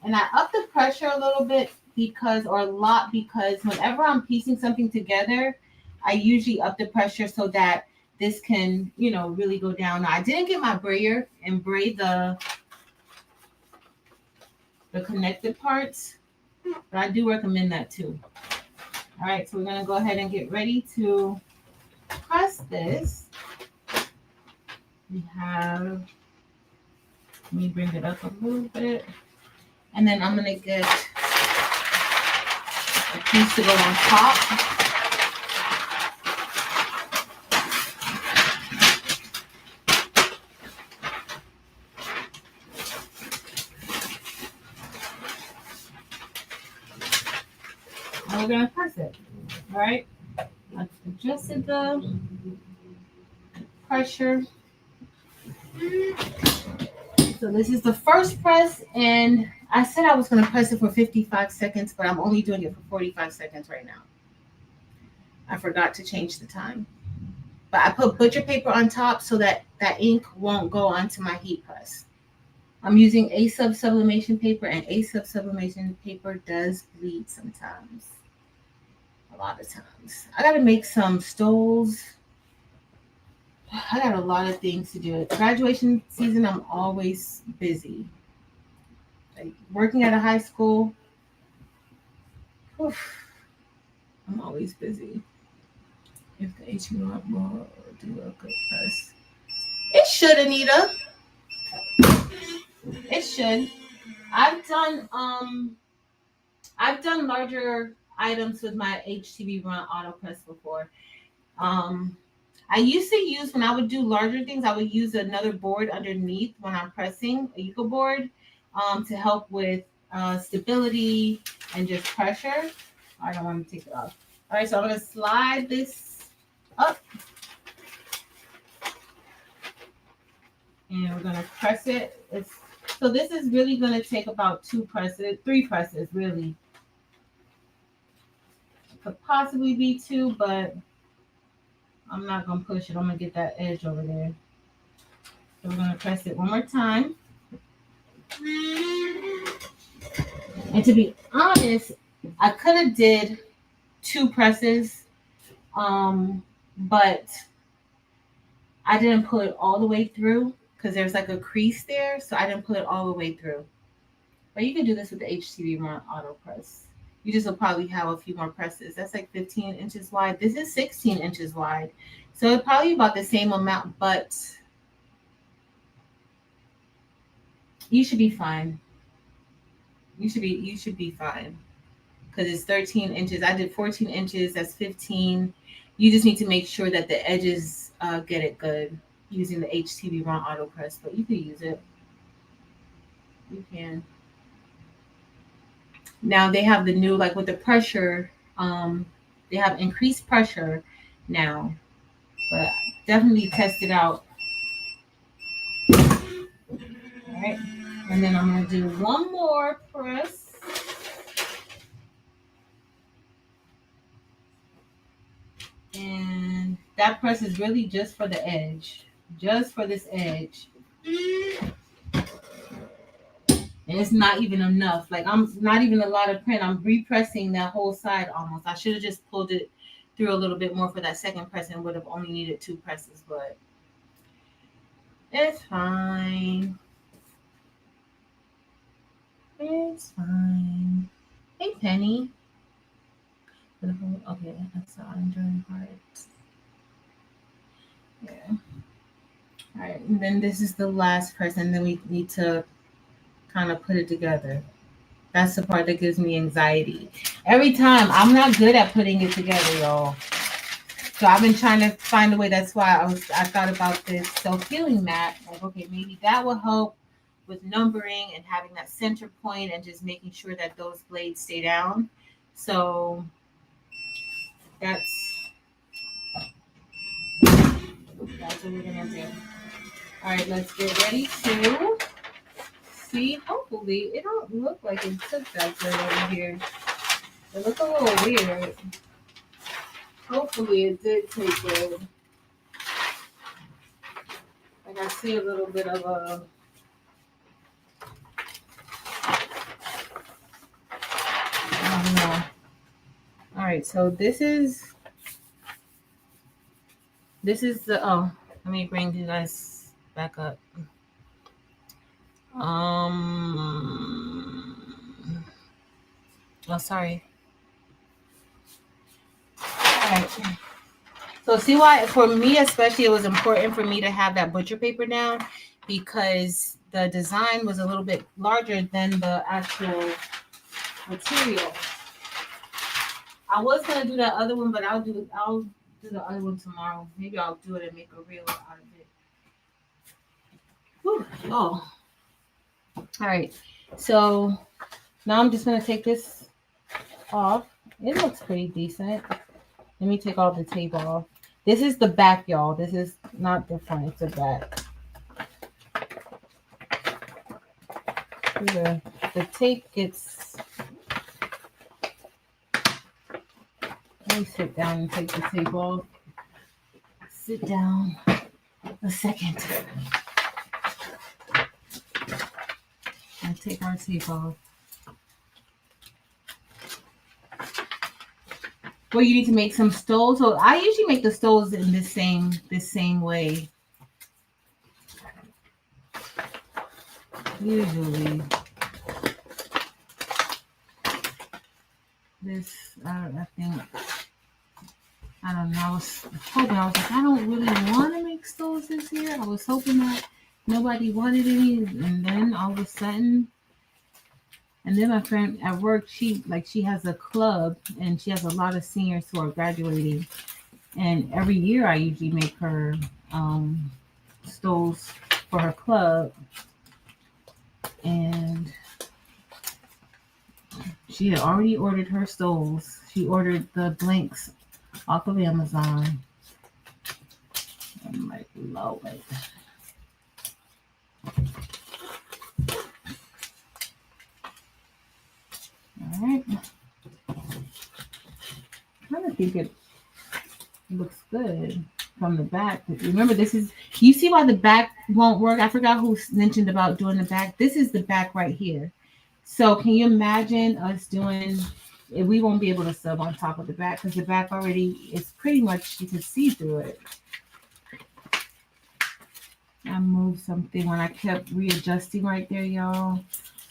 And I up the pressure a little bit because whenever I'm piecing something together, I usually up the pressure so that this can, really go down. Now, I didn't get my brayer and braid the connected parts, but I do recommend that too. All right, so we're going to go ahead and get ready to press this. Let me bring it up a little bit. And then I'm going to get a piece to go on top. And we're going to press it. All right. I've adjusted the pressure. So this is the first press, and I said I was going to press it for 55 seconds, but I'm only doing it for 45 seconds right now. I forgot to change the time. But I put butcher paper on top so that that ink won't go onto my heat press. I'm using A-Sub sublimation paper, and A-Sub sublimation paper does bleed sometimes. A lot of times. I got to make some stoles. I got a lot of things to do. Graduation season, I'm always busy. Like working at a high school, I'm always busy. If the HMR will do a good press. It should, Anita. It should. I've done larger items with my HTV Run auto press before. I used to use, when I would do larger things, I would use another board underneath when I'm pressing, a Yuka board, to help with stability and just pressure. I don't want to take it off. All right, so I'm going to slide this up. And we're going to press it. So this is really going to take about 3 presses, really. It could possibly be 2, but I'm not going to push it. I'm going to get that edge over there. So we're going to press it one more time. And to be honest, I could have did 2 presses, but I didn't put it all the way through because there's like a crease there. So I didn't put it all the way through. But you can do this with the HTV Run auto press. You just will probably have a few more presses. That's like 15 inches wide. This is 16 inches wide. So it's probably about the same amount, but you should be fine. You should be fine. Because it's 13 inches. I did 14 inches. That's 15. You just need to make sure that the edges get it good using the HTV Run auto press. But you can use it. You can. Now they have the new, like with the pressure, They have increased pressure now, but definitely test it out. All right, and then I'm gonna do one more press. And that press is really just for the edge, just for this edge. And it's not even enough. Like I'm not even a lot of print. I'm repressing that whole side almost. I should have just pulled it through a little bit more for that second press and would have only needed 2 presses, but it's fine. It's fine. Hey, Penny. Okay, that's the enjoying part. Yeah. All right, and then this is the last press, and then we need to kind of put it together. That's the part that gives me anxiety. Every time, I'm not good at putting it together, y'all. So I've been trying to find a way. That's why I thought about this self-healing mat. Like, okay, maybe that will help with numbering and having that center point and just making sure that those blades stay down. So that's what we're gonna do. All right, let's get ready to see. Hopefully, it don't look like it took that good over here. It looked a little weird. Hopefully, it did take good. Like I see a little bit of a. I don't know. All right, so this is the. Oh, let me bring you guys back up. Oh, sorry. All right. So see why, for me especially, it was important for me to have that butcher paper down because the design was a little bit larger than the actual material. I was gonna do that other one, but I'll do the other one tomorrow. Maybe I'll do it and make a reel out of it. Whew. Oh. All right. So now I'm just gonna take this off. It looks pretty decent. Let me take all the tape off. This is the back, y'all. This is not the front, it's the back. The tape gets. Let me sit down and take the tape off. Sit down a second. And take our tape off. Well, you need to make some stoles. So I usually make the stoles in this same way. Usually. This, I think, I don't know. I was like, I don't really want to make stoles this year. I was hoping that nobody wanted any. And then all of a sudden, and then my friend at work, she has a club and she has a lot of seniors who are graduating. And every year I usually make her stoles for her club. And she had already ordered her stoles. She ordered the blanks off of Amazon. I'm like, low it. All right. I kind of think it looks good from the back. But remember, this is, you see why the back won't work? I forgot who mentioned about doing the back. This is the back right here. So can you imagine us doing, we won't be able to sub on top of the back because the back already is pretty much, you can see through it. I moved something when I kept readjusting right there, y'all.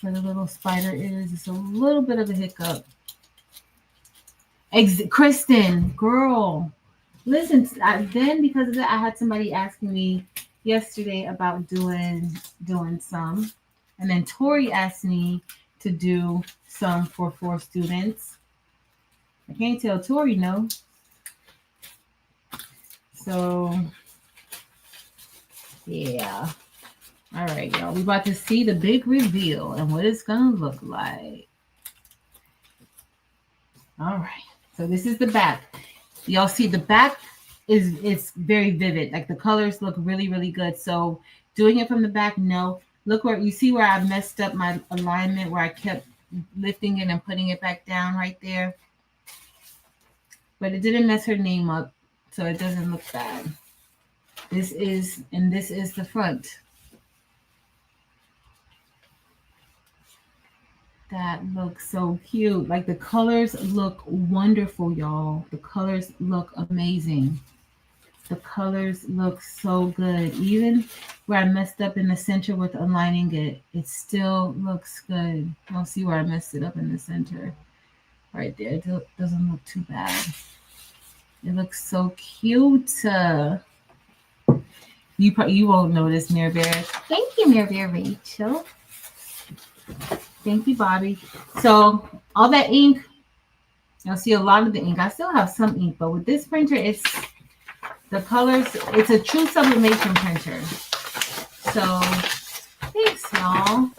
Where the little spider is. It's a little bit of a hiccup. Kristen, girl. Listen, then because of that, I had somebody asking me yesterday about doing some. And then Tori asked me to do some for 4 students. I can't tell Tori no. So, yeah. All right, y'all. We about to see the big reveal and what it's going to look like. All right. So this is the back. Y'all see the back is it's very vivid. Like the colors look really, really good. So doing it from the back, no. Look where you see where I messed up my alignment where I kept lifting it and putting it back down right there. But it didn't mess her name up, so it doesn't look bad. This is the front. That looks so cute. Like the colors look wonderful, y'all. The colors look amazing. The colors look so good. Even where I messed up in the center with aligning it, it still looks good. I'll see where I messed it up in the center. Right there. It doesn't look too bad. It looks so cute. You won't notice, Mirror Bear. Thank you, Mirror Bear Rachel. Thank you, Bobby. So all that ink, you'll see a lot of the ink. I still have some ink, but with this printer, it's the colors. It's a true sublimation printer. So thanks, y'all.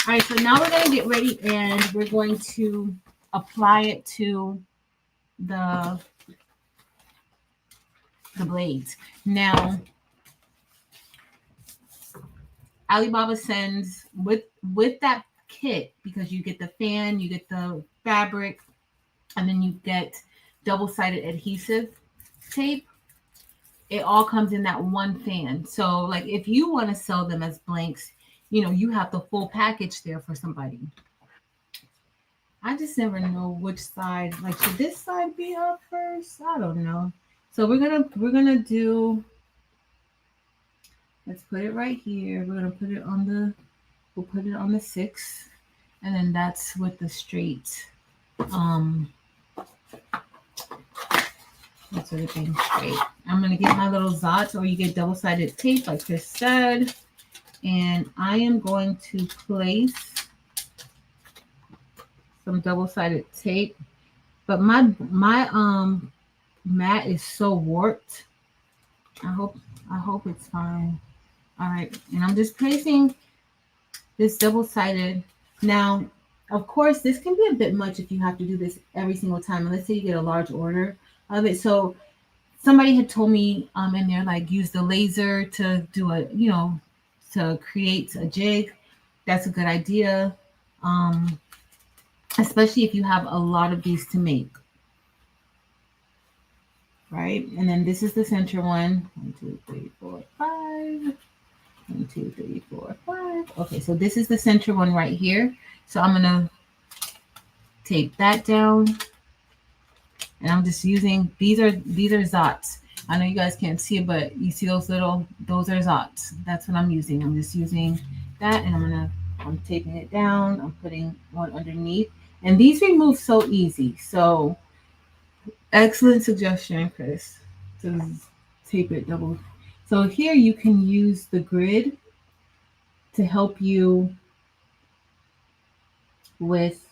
All right, so now we're going to get ready and we're going to apply it to the blades. Now, Alibaba sends with that kit, because you get the fan, you get the fabric, and then you get double-sided adhesive tape. It all comes in that one fan. So like if you want to sell them as blanks, you have the full package there for somebody. I just never know which side. Like, should this side be up first? I don't know. So we're gonna do. Let's put it right here. We're gonna put it on the. We'll put it on the 6, and then that's with the straight. That's everything straight. I'm gonna get my little Zots, or you get double-sided tape, like Chris said, and I am going to place some double-sided tape. But my mat is so warped. I hope it's fine. All right, and I'm just placing this double-sided. Now, of course, this can be a bit much if you have to do this every single time. And let's say you get a large order of it. So somebody had told me in there, like, use the laser to do to create a jig. That's a good idea. Especially if you have a lot of these to make. Right? And then this is the center one. 1, 2, 3, 4, 5. 1, 2, 3, 4, 5. Okay, so this is the center one right here. So I'm gonna tape that down. And I'm just using these are Zots. I know you guys can't see it, but you see those are Zots. That's what I'm using. I'm just using that, and I'm taping it down. I'm putting one underneath. And these remove so easy. So excellent suggestion, Chris. To tape it double. So here you can use the grid to help you with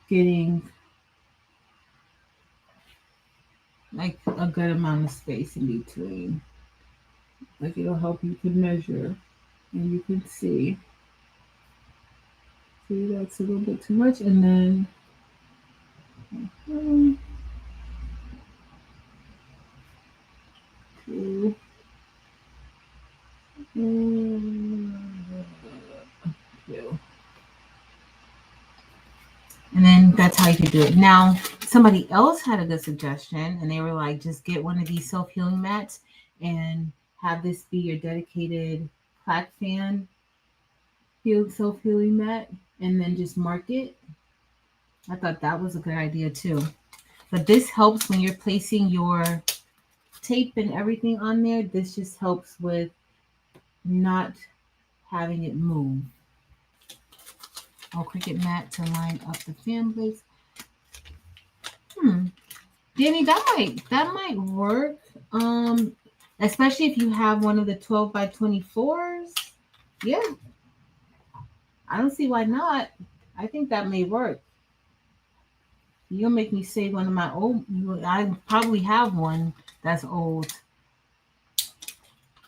getting like a good amount of space in between. Like it'll help you to measure and you can see. See, that's a little bit too much. And then two. And then that's how you can do it. Now, somebody else had a good suggestion, and they were like, just get one of these self-healing mats and have this be your dedicated Clack fan self-healing mat, and then just mark it. I thought that was a good idea too. But this helps when you're placing your tape and everything on there. This just helps with not having it move. Cricut mat to line up the fan blades. Danny, that might work. Especially if you have one of the 12 by 24s. Yeah. I don't see why not. I think that may work. You'll make me save one of my old. I probably have one that's old.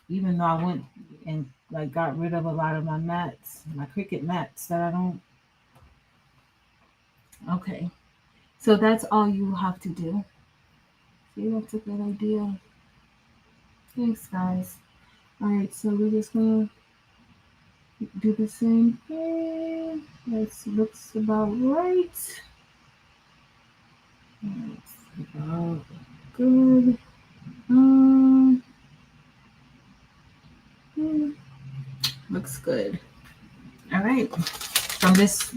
Even though I went and got rid of a lot of my mats, my Cricut mats that I don't. Okay. So that's all you have to do. See, that's a good idea. Thanks, guys. All right, so we're just gonna do the same thing. This looks about right. That's about good. Um, looks good. All right. So I'm just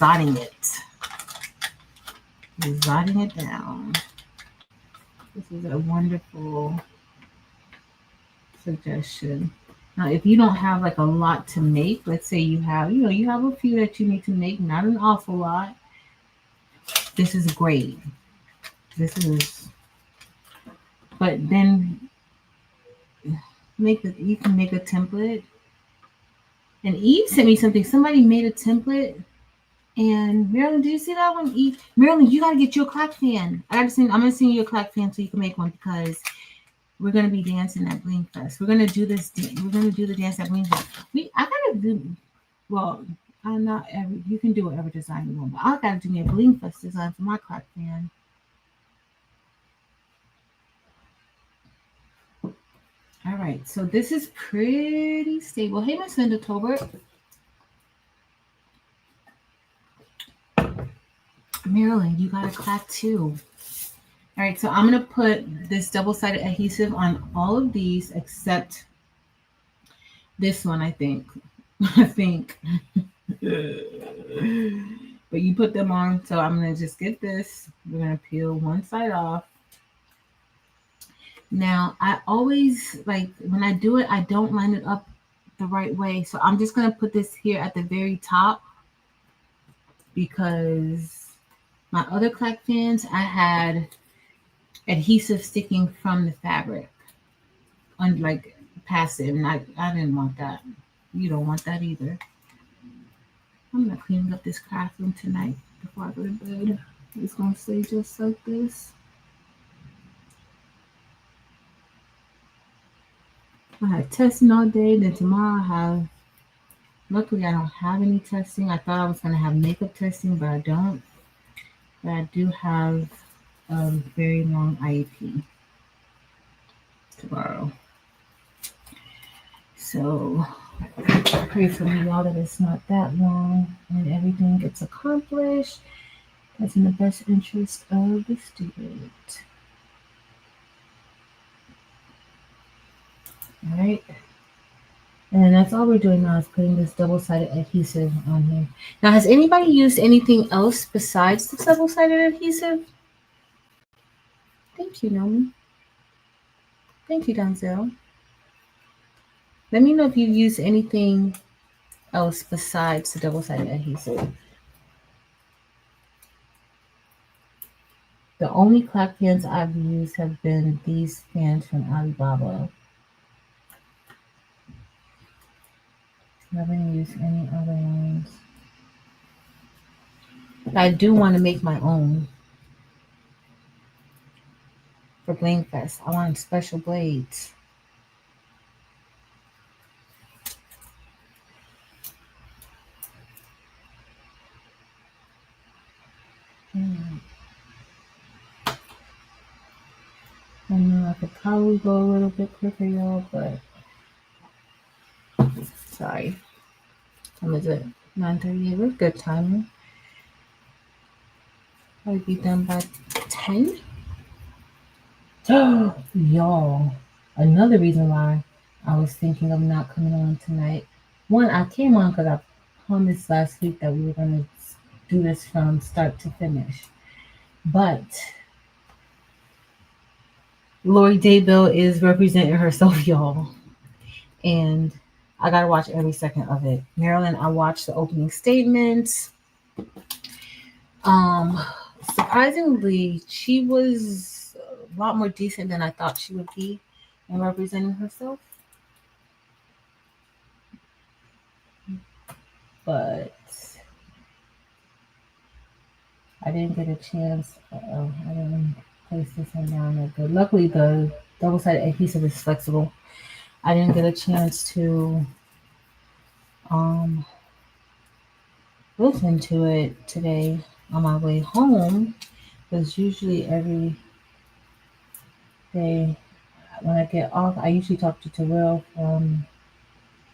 jotting it down. This is a wonderful suggestion. Now, if you don't have like a lot to make, let's say you have a few that you need to make, not an awful lot. This is great. This is, but then you can make a template. And Eve sent me something. Somebody made a template. And Marilyn, did you see that one? Eve, Marilyn, you gotta get your Clack fan. I'm gonna send you a Clack fan so you can make one because we're gonna be dancing at Bling Fest. We're gonna do this. We're gonna do the dance at Bling Fest. I gotta do. Well, I'm not every. You can do whatever design you want, but I gotta do me a Bling Fest design for my Clack fan. All right, so this is pretty stable. Hey, Miss Linda Tolbert. Marilyn, you got a Clack too. All right, so I'm gonna put this double-sided adhesive on all of these except this one, I think. I think. But you put them on, so I'm gonna just get this. We're gonna peel one side off. Now, I always like when I do it, I don't line it up the right way. So I'm just gonna put this here at the very top because my other Clack fans, I had adhesive sticking from the fabric, like past it, and I didn't want that. You don't want that either. I'm not cleaning up this craft room tonight before I go to bed. It's gonna stay just like this. I had testing all day. Then tomorrow I have. Luckily, I don't have any testing. I thought I was gonna have makeup testing, but I don't. But I do have a very long IEP tomorrow. So pray for me, y'all, that it's not that long and everything gets accomplished. That's in the best interest of the student. All right. And that's all we're doing now is putting this double-sided adhesive on here. Now, has anybody used anything else besides the double-sided adhesive? Thank you, Nomi. Thank you, Donzel. Let me know if you've used anything else besides the double-sided adhesive. The only Clack fans I've used have been these fans from Alibaba. I haven't used any other ones. I do want to make my own for Bling Fest. I want special blades. I know I could probably go a little bit quicker, y'all, but sorry. Time is it? 9:38. We're good timing. I'll be done by 10. Oh, y'all. Another reason why I was thinking of not coming on tonight. One, I came on because I promised last week that we were going to do this from start to finish. But Lori Daybell is representing herself, y'all. And I got to watch every second of it. Marilyn, I watched the opening statements. Surprisingly, she was a lot more decent than I thought she would be in representing herself. But I didn't get a chance. I didn't place this one down there good. Luckily, the double-sided adhesive is flexible. I didn't get a chance to listen to it today on my way home Because usually every day when I get off, I usually talk to Terrell from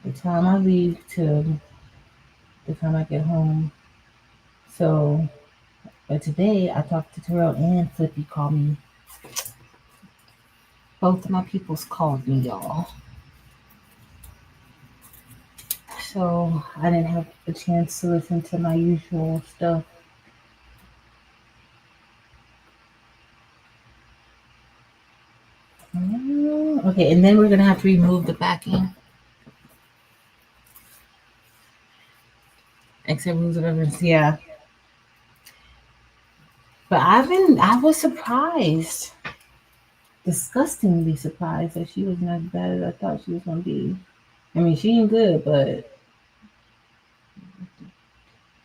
the time I leave to the time I get home. So, but today I talked to Terrell and Flippy called me. Both of my peoples called me, y'all. So I didn't have a chance to listen to my usual stuff. Okay, and then we're gonna have to remove the backing. Except rules of evidence, yeah. But I was surprised, disgustingly surprised that she was not as bad as I thought she was gonna be. I mean, she ain't good, but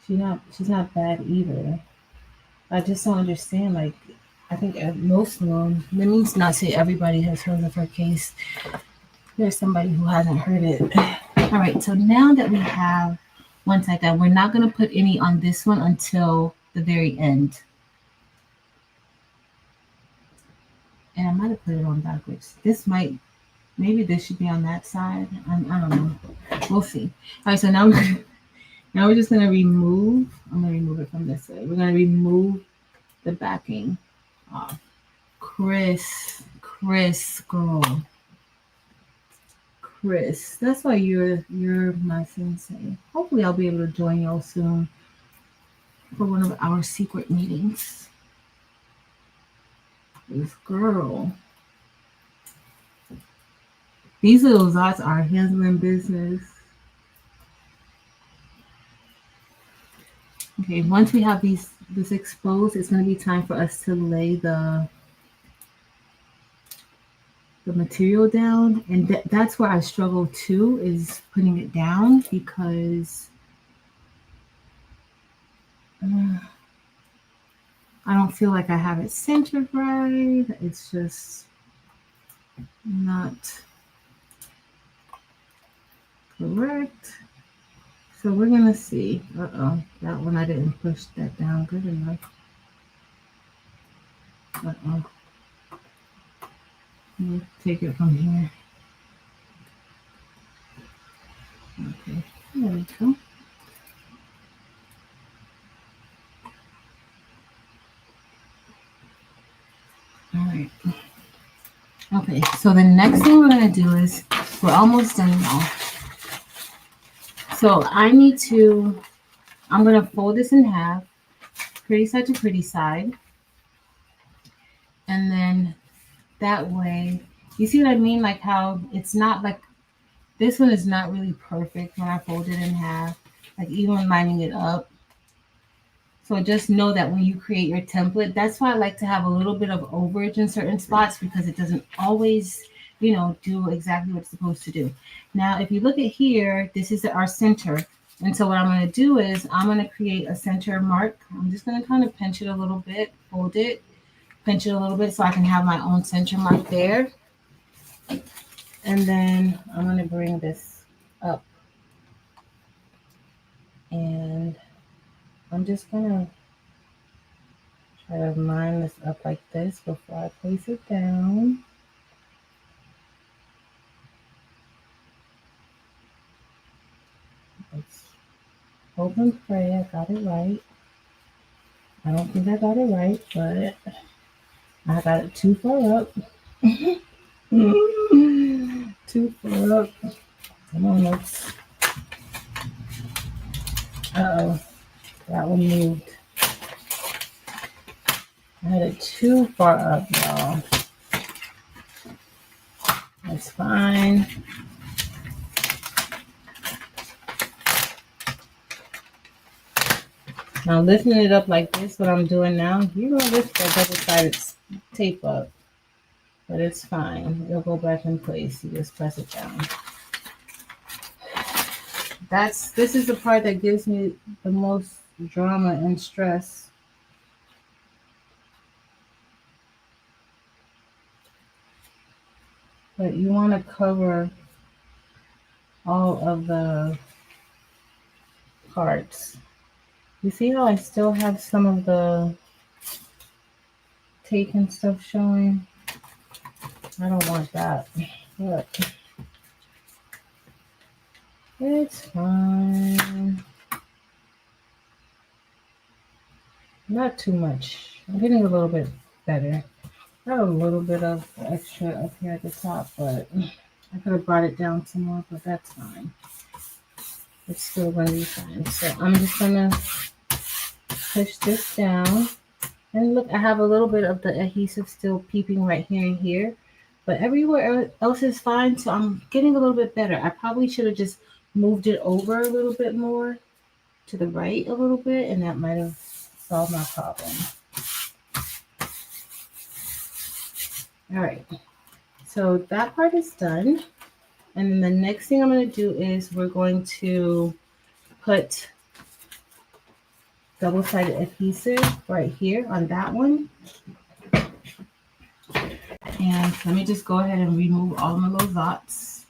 she's not bad either. I just don't understand. Like, I think most of them. Let me not say everybody has heard of her case. There's somebody who hasn't heard it. All right. So now that we have one like that, we're not gonna put any on this one until the very end. And I might have put it on backwards. Maybe this should be on that side. I don't know. We'll see. All right. So now we're just gonna remove. I'm gonna remove it from this side. We're gonna remove the backing off. Chris, girl, Chris. That's why you're my sensei. Hopefully, I'll be able to join y'all soon for one of our secret meetings. This girl. These little dots are handling business. Okay, once we have this exposed, it's going to be time for us to lay the material down, and that's where I struggle too, is putting it down because I don't feel like I have it centered right. It's just not correct. So we're gonna see. That one I didn't push that down good enough. Let me take it from here. Okay, there we go. All right. Okay, so the next thing we're gonna do is we're almost done now. So I'm gonna fold this in half, pretty side to pretty side, and then that way, you see what I mean? Like how it's not like this one is not really perfect when I fold it in half, like even lining it up. So just know that when you create your template, that's why I like to have a little bit of overage in certain spots because it doesn't always, do exactly what it's supposed to do. Now, if you look at here, this is our center. And so what I'm going to do is I'm going to create a center mark. I'm just going to kind of pinch it a little bit, fold it, pinch it a little bit so I can have my own center mark there. And then I'm going to bring this up. And I'm just going to try to line this up like this before I place it down. Let's hope and pray I got it right. I don't think I got it right, but I got it too far up. Too far up. Come on, let's. Uh-oh. That one moved. I had it too far up, y'all. That's fine. Now lifting it up like this, what I'm doing now, you're going to lift that double-sided tape up. But it's fine. It'll go back in place. You just press it down. This is the part that gives me the most drama and stress. But you want to cover all of the parts. You see how I still have some of the tape and stuff showing. I don't want that. But it's fine. Not too much. I'm getting a little bit better. Got a little bit of extra up here at the top, but I could have brought it down some more, but that's fine. It's still going to be fine. So I'm just going to push this down. And look, I have a little bit of the adhesive still peeping right here and here. But everywhere else is fine, so I'm getting a little bit better. I probably should have just moved it over a little bit more to the right a little bit, and that might have solved my problem. All right, so that part is done. And then the next thing I'm going to do is we're going to put double-sided adhesive right here on that one. And let me just go ahead and remove all my little dots.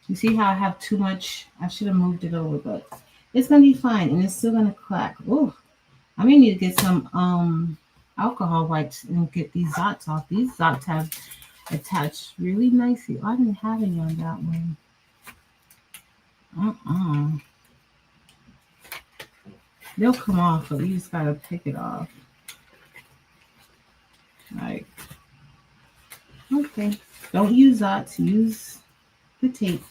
You see how I have too much? I should have moved it over, but it's going to be fine, and it's still going to clack. Oh, I may need to get some alcohol wipes and get these dots off. These dots have attached really nicely. Oh, I didn't have any on that one. They'll come off, but you just got to pick it off. Right. Okay. Don't use dots. Use the tape.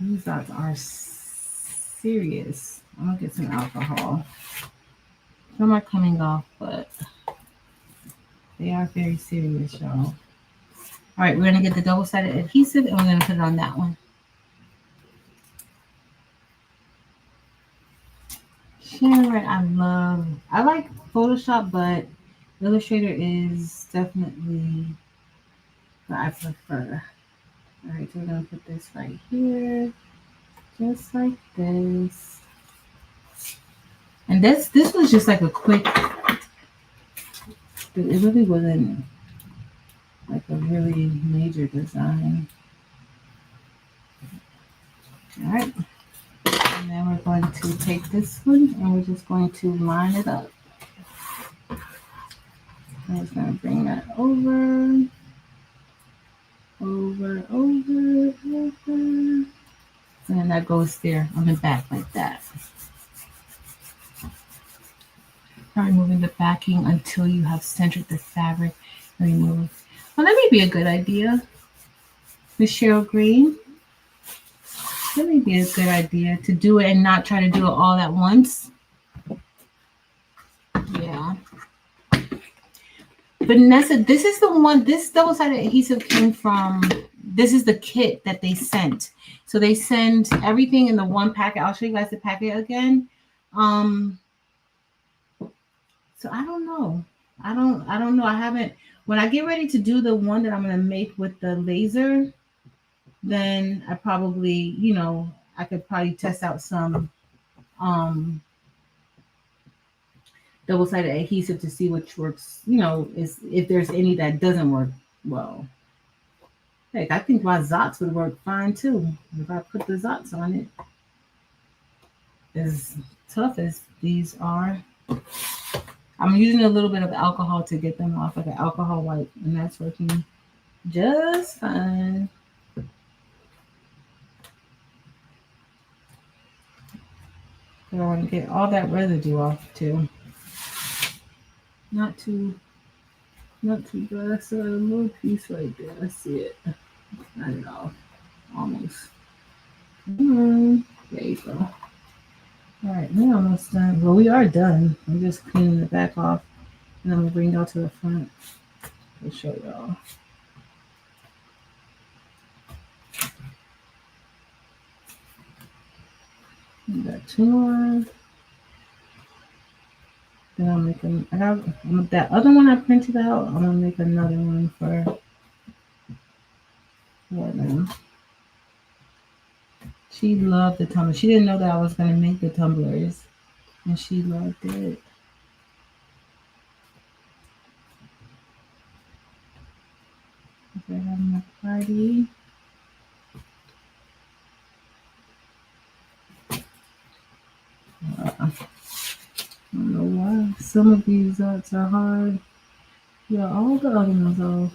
These dots are serious. I'm going to get some alcohol. Some are coming off, but they are very serious, y'all. All right, we're going to get the double-sided adhesive, and we're going to put it on that one. Right, I like Photoshop, but Illustrator is definitely what I prefer. All right, so we're going to put this right here, just like this. And this was just like a quick, it really wasn't like a really major design. All right. And then we're going to take this one and we're just going to line it up. I'm just going to bring that over. And that goes there on the back like that. Now removing the backing until you have centered the fabric. Remove. Well, that may be a good idea. Miss Cheryl Green. That may be a good idea to do it and not try to do it all at once. Yeah. Vanessa, this is the one, this double-sided adhesive came from, this is the kit that they sent. So they send everything in the one packet. I'll show you guys the packet again. So I don't know. I don't know. I haven't, when I get ready to do the one that I'm going to make with the laser, then I probably, you know, I could probably test out some double-sided adhesive to see which works, you know, is if there's any that doesn't work well. Heck, I think my Zots would work fine too if I put the Zots on it. As tough as these are, I'm using a little bit of alcohol to get them off, like an alcohol wipe, and that's working just fine. I want to get all that residue off too. Not too bad. I still got a little piece right there. I see it. Not at all. Almost. There you go. All right, we're almost done. Well, we are done. I'm just cleaning the back off, and I'm gonna bring y'all to the front to show y'all. We got two more. Then I'll make them. I have that other one I printed out. I'm gonna make another one for them. She loved the tumbler. She didn't know that I was gonna make the tumblers, and she loved it. They're having a party. some of these dots are hard. Yeah, all the other ones are.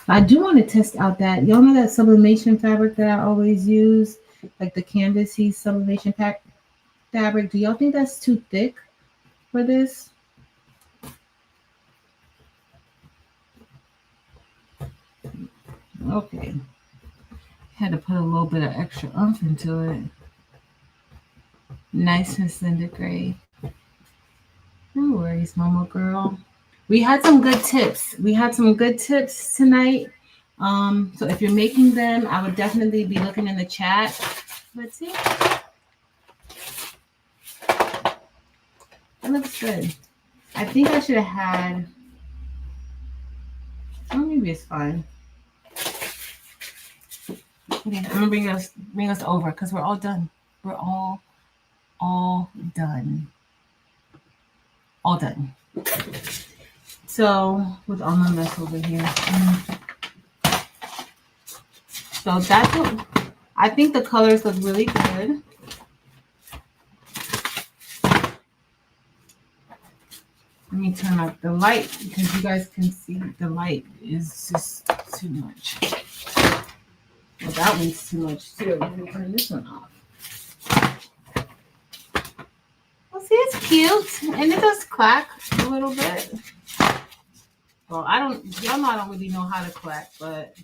I do want to test out that. Y'all know that sublimation fabric that I always use? Like the canvasy sublimation pack fabric. Do y'all think that's too thick for this? Okay. Had to put a little bit of extra oomph into it. Nice and slender gray. No worries, Momo girl. We had some good tips. We had some good tips tonight. So if you're making them, I would definitely be looking in the chat. Let's see. It looks good. I think I should have had. Oh, maybe it's fine. Okay, I'm gonna bring us over because we're all done. We're all done. All done. So with all my mess over here. So that's what I think the colors look really good. Let me turn up the light because you guys can see the light is just too much. Well, that one's too much too. Let me turn this one off. Well, see, it's cute and it does clack a little bit. Well, y'all know I don't really know how to clack, but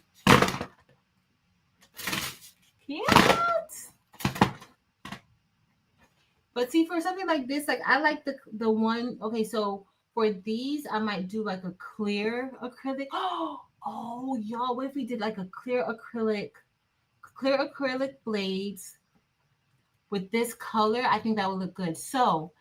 cute. But see, for something like this, like I like the one. Okay, so for these, I might do like a clear acrylic. Oh, y'all, what if we did like a clear acrylic blades with this color? I think that would look good. So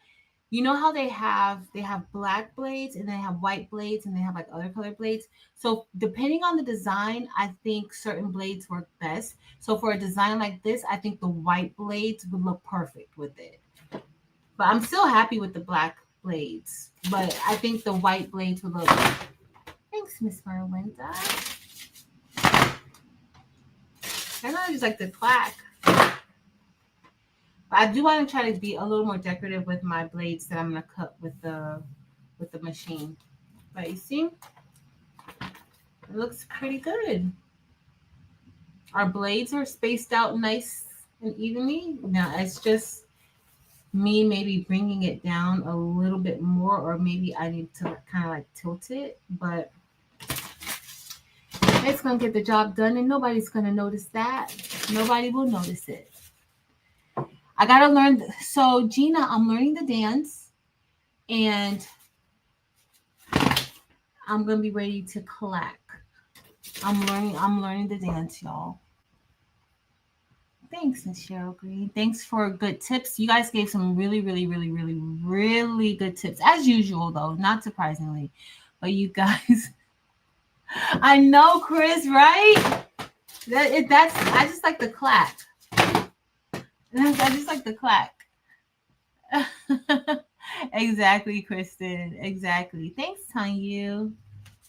you know how they have black blades and they have white blades and they have like other color blades. So depending on the design, I think certain blades work best. So for a design like this, I think the white blades would look perfect with it. But I'm still happy with the black blades. But I think the white blades would look. Thanks, Miss Merlinda. I know I just like the clack. But I do want to try to be a little more decorative with my blades that I'm gonna cut with the machine. But you see, it looks pretty good. Our blades are spaced out nice and evenly. Now it's just me maybe bringing it down a little bit more, or maybe I need to kind of like tilt it, but it's gonna get the job done and nobody's gonna notice that. Nobody will notice it. I gotta learn. So Gina, I'm learning the dance and I'm gonna be ready to clack. I'm learning the dance, y'all. Thanks, Miss Cheryl Green. Thanks for good tips. You guys gave some really, really, really, really, really good tips. As usual, though, not surprisingly. But you guys, I know, Chris, right? That's I just like the clack. I just like the clack. Exactly, Kristen. Exactly. Thanks, Tanya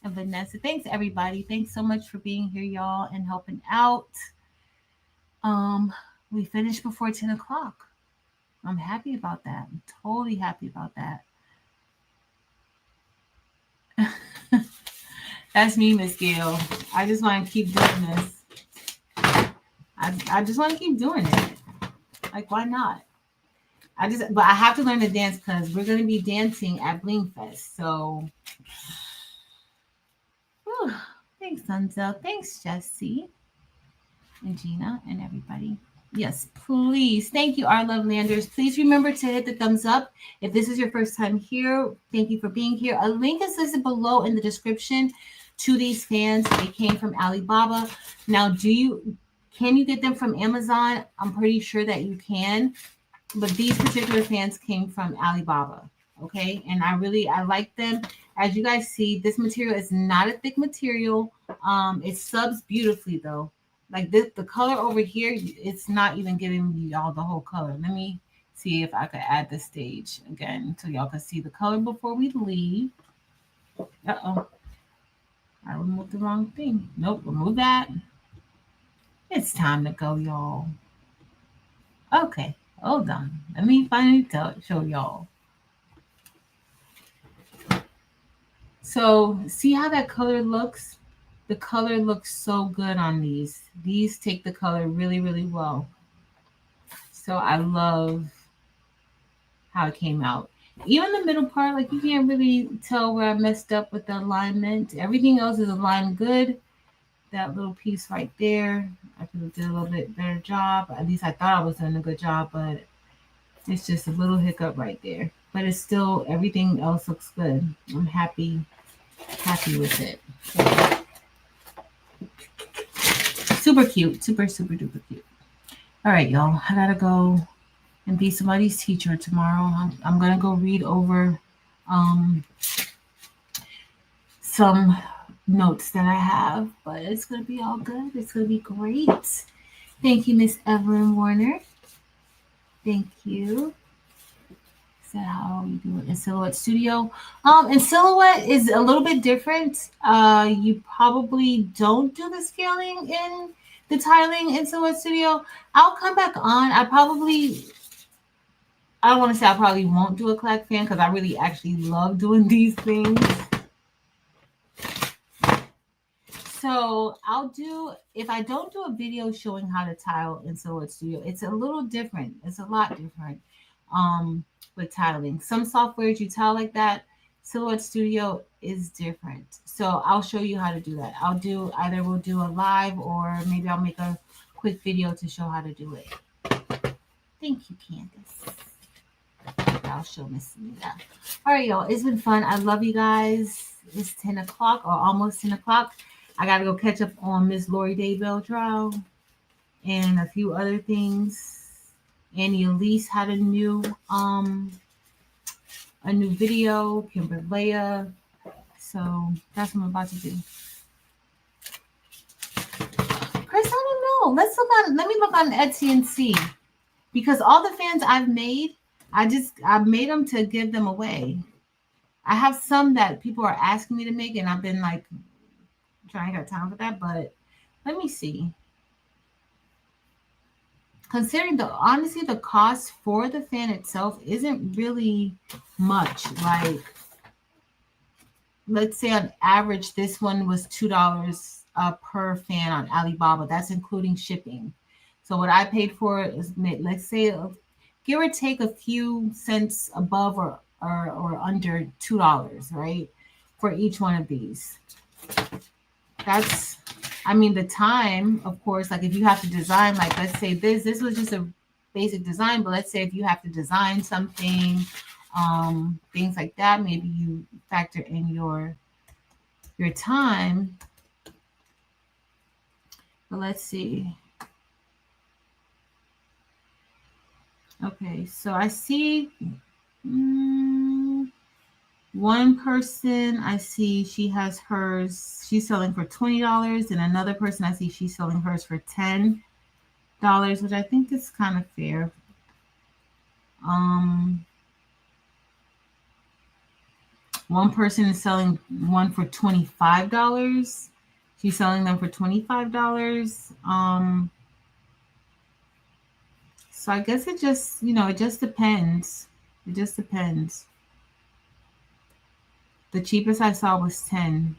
and Vanessa. Thanks, everybody. Thanks so much for being here, y'all, and helping out. We finished before 10 o'clock. I'm happy about that. I'm totally happy about that. That's me, Miss Gail. I just want to keep doing this. I just want to keep doing it. Like, why not? But I have to learn to dance because we're going to be dancing at Bling Fest. So, whew, thanks, Sunzel. Thanks, Jesse and Gina and everybody. Yes, please. Thank you, our love landers. Please remember to hit the thumbs up. If this is your first time here, thank you for being here. A link is listed below in the description to these fans. They came from Alibaba. Now, can you get them from Amazon? I'm pretty sure that you can. But these particular fans came from Alibaba. Okay. And I like them. As you guys see, this material is not a thick material. It subs beautifully though. Like this, the color over here, it's not even giving y'all the whole color. Let me see if I could add the stage again so y'all can see the color before we leave. Uh-oh. I removed the wrong thing. Nope, remove that. It's time to go, y'all. Okay, hold on. Let me finally show y'all. So see how that color looks? The color looks so good on these. These take the color really, really well. So I love how it came out. Even the middle part, like you can't really tell where I messed up with the alignment. Everything else is aligned good. That little piece right there, I could have did a little bit better job. At least I thought I was doing a good job, but it's just a little hiccup right there. But it's still, everything else looks good. I'm happy with it. Super cute, super duper cute. All right, y'all. I gotta go and be somebody's teacher tomorrow. I'm gonna go read over um, some notes that I have, but it's gonna be all good. It's gonna be great. Thank you, Miss Evelyn Warner. Thank you. Is that how you do it in Silhouette Studio? In Silhouette is a little bit different. You probably don't do the scaling in the tiling in Silhouette Studio. I'll come back on. I don't want to say I probably won't do a Clack fan because I really actually love doing these things. So I'll do, if I don't do a video showing how to tile in Silhouette Studio, it's a little different. It's a lot different with tiling. Some softwares you tile like that. Silhouette Studio is different. So I'll show you how to do that. We'll do a live or maybe I'll make a quick video to show how to do it. Thank you, Candace. I'll show Miss Nita. All right, y'all. It's been fun. I love you guys. It's 10 o'clock or almost 10 o'clock. I got to go catch up on Miss Lori Daybell trial and a few other things. Annie Elise had a new video. Kimberlea. So that's what I'm about to do. Chris, I don't know. Let me look on Etsy and see. Because all the fans I've made, I've made them to give them away. I have some that people are asking me to make, and I've been like trying to have time for that. But let me see. Considering honestly, the cost for the fan itself isn't really much. Like, let's say on average, this one was $2 per fan on Alibaba. That's including shipping. So what I paid for it is, let's say, give or take a few cents above or under $2, right? For each one of these. That's, I mean, the time, of course, like if you have to design, like let's say this was just a basic design, but let's say if you have to design something, things like that, maybe you factor in your time. But let's see. Okay, so I see one person, I see she has hers, she's selling for $20, and another person I see she's selling hers for $10, which I think is kind of fair. One person is selling one for $25. She's selling them for $25. So I guess it just, it just depends. It just depends. The cheapest I saw was $10.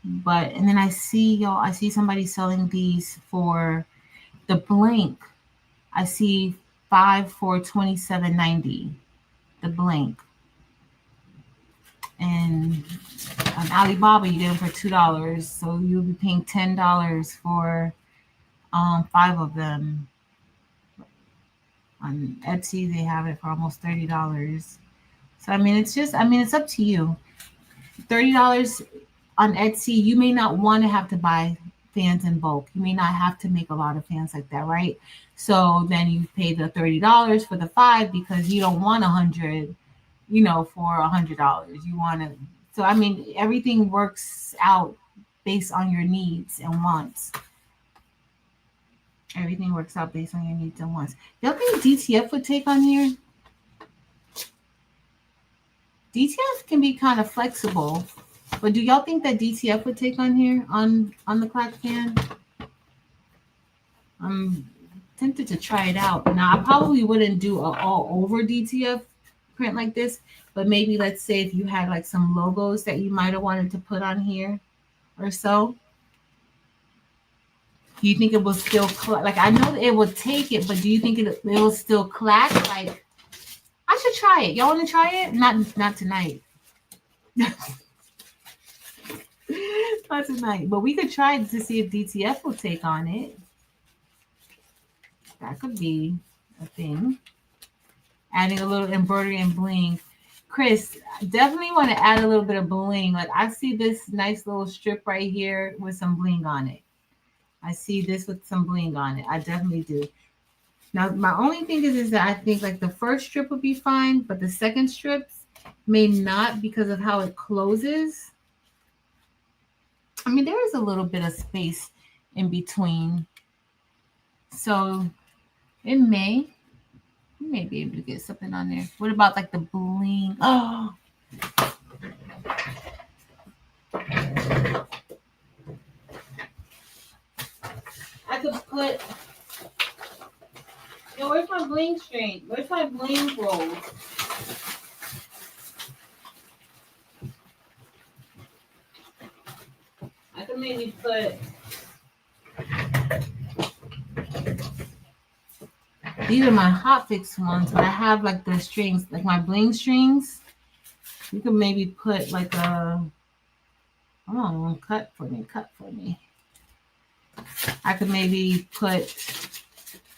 But, and then I see somebody selling these for the blank. I see 5 for $27.90. The blank. And on Alibaba, you get them for $2. So you'll be paying $10 for 5 of them. On Etsy, they have it for almost $30. So, I mean, it's up to you. $30 on Etsy, you may not want to have to buy fans in bulk. You may not have to make a lot of fans like that, right? So then you pay the $30 for the 5 because you don't want 100, for $100. You want to. So, I mean, everything works out based on your needs and wants. Everything works out based on your needs and wants. Y'all think DTF would take on here? DTF can be kind of flexible, but do y'all think that DTF would take on here on the Clack fan? I'm tempted to try it out. Now, I probably wouldn't do an all over DTF print like this, but maybe let's say if you had like some logos that you might have wanted to put on here or so. Do you think it will still like I know it will take it, but do you think it will still clack? Like I should try it. Y'all want to try it? Not tonight. Not tonight, but we could try it to see if DTF will take on it. That could be a thing. Adding a little embroidery and bling. Chris, definitely want to add a little bit of bling. Like I see this nice little strip right here with some bling on it. I see this with some bling on it. I definitely do. Now, my only thing is that I think like the first strip would be fine, but the second strips may not because of how it closes. I mean, there is a little bit of space in between. So it may. You may be able to get something on there. What about like the bling? Oh. I could put. Yo, where's my bling string? Where's my bling roll? I could maybe put. These are my hot fix ones, but I have like the strings, like my bling strings. You could maybe put like a. Come on, cut for me. I could maybe put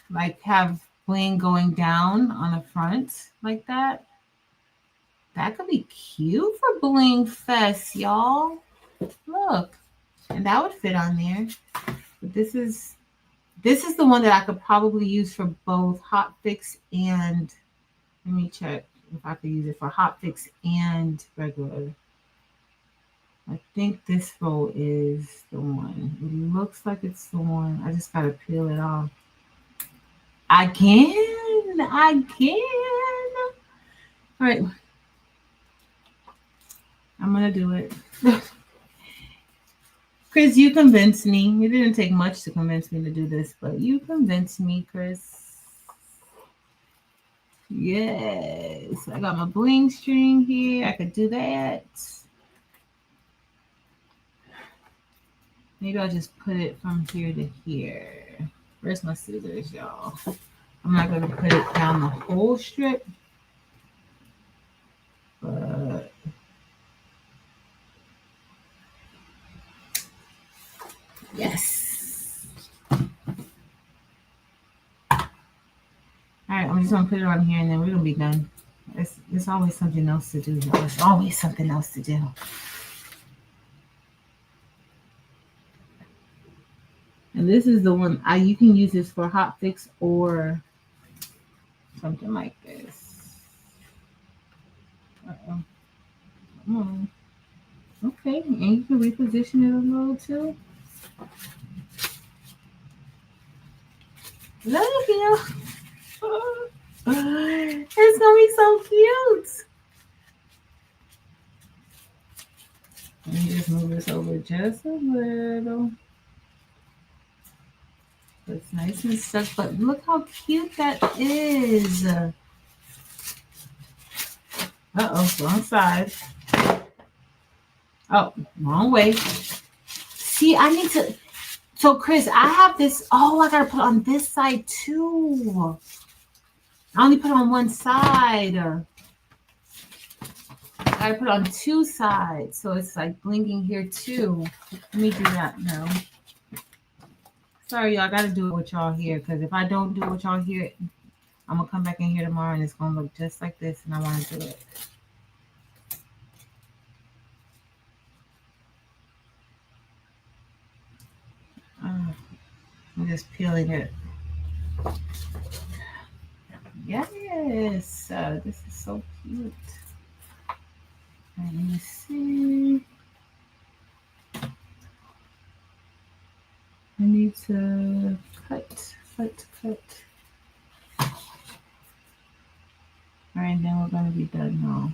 like have bling going down on the front like that. That could be cute for Bling Fest, y'all. Look, and that would fit on there. But this is the one that I could probably use for both hot fix and let me check if I could use it for hot fix and regular. I think this roll is the one. It looks like it's the one. I just gotta peel it off. I can. All right. I'm gonna do it. Chris, you convinced me. It didn't take much to convince me to do this, but you convinced me, Chris. Yes. I got my bling string here. I could do that. Maybe I'll just put it from here to here. Where's my scissors, y'all? I'm not going to put it down the whole strip. But yes. All right, I'm just going to put it on here and then we're going to be done. There's always something else to do, y'all. There's always something else to do. And this is the one you can use this for hot fix or something like this. Uh-oh. Come on. Okay, and you can reposition it a little too. Look, you. It's gonna be so cute. Let me just move this over just a little. It's nice and stuck, but look how cute that is. Uh-oh, wrong side. Oh, wrong way. See, I need to. So, Chris, I have this. Oh, I gotta put on this side too. I only put on one side. I gotta put on two sides, so it's like blinking here too. Let me do that now. Sorry, y'all. I gotta do it with y'all here because if I don't do it with y'all here, I'm gonna come back in here tomorrow and it's gonna look just like this, and I want to do it. I'm just peeling it. Yes, this is so cute. Let me see. I need to cut. All right, then we're going to be done now.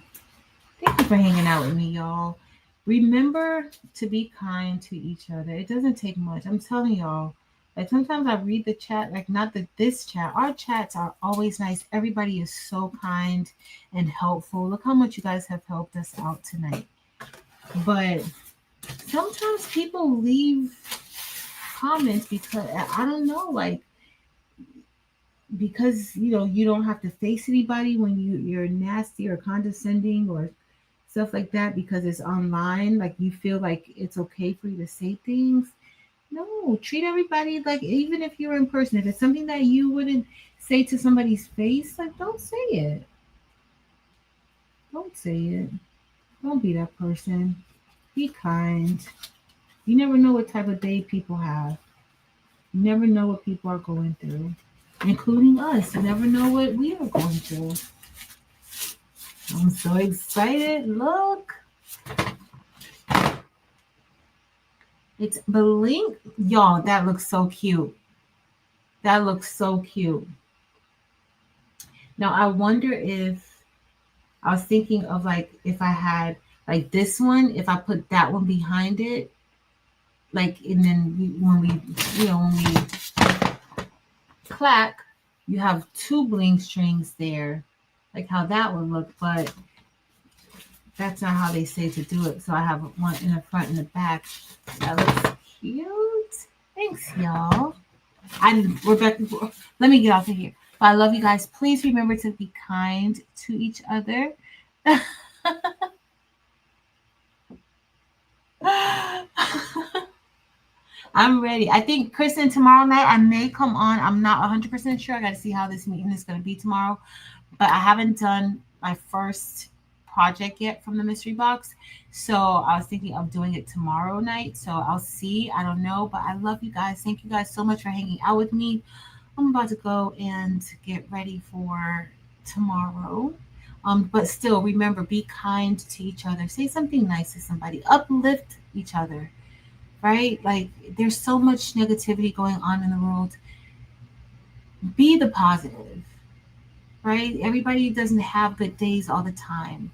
Thank you for hanging out with me, y'all. Remember to be kind to each other. It doesn't take much. I'm telling y'all, Like sometimes I read the chat, like not that this chat, our chats are always nice. Everybody is so kind and helpful. Look how much you guys have helped us out tonight. But sometimes people leave comments because I don't know, like because you don't have to face anybody when you're nasty or condescending or stuff like that because it's online. Like you feel like it's okay for you to say things. No, treat everybody like even if you're in person. If it's something that you wouldn't say to somebody's face, like don't say it. Don't say it. Don't be that person. Be kind. You never know what type of day people have. You never know what people are going through, including us. You never know what we are going through. I'm so excited. Look. It's Blink. Y'all, that looks so cute. That looks so cute. Now, I wonder if I was thinking of like if I had like this one, if I put that one behind it, like, and then when we clack, you have two bling strings there, like how that would look, but that's not how they say to do it. So I have one in the front and the back. That looks cute. Thanks, y'all. We're back. Let me get off of here. But I love you guys. Please remember to be kind to each other. I'm ready. I think Kristen tomorrow night I may come on. I'm not 100% sure. I got to see how this meeting is going to be tomorrow. But I haven't done my first project yet from the mystery box. So I was thinking of doing it tomorrow night. So I'll see. I don't know. But I love you guys. Thank you guys so much for hanging out with me. I'm about to go and get ready for tomorrow. But still, remember, be kind to each other. Say something nice to somebody. Uplift each other, right? Like, there's so much negativity going on in the world. Be the positive, right? Everybody doesn't have good days all the time.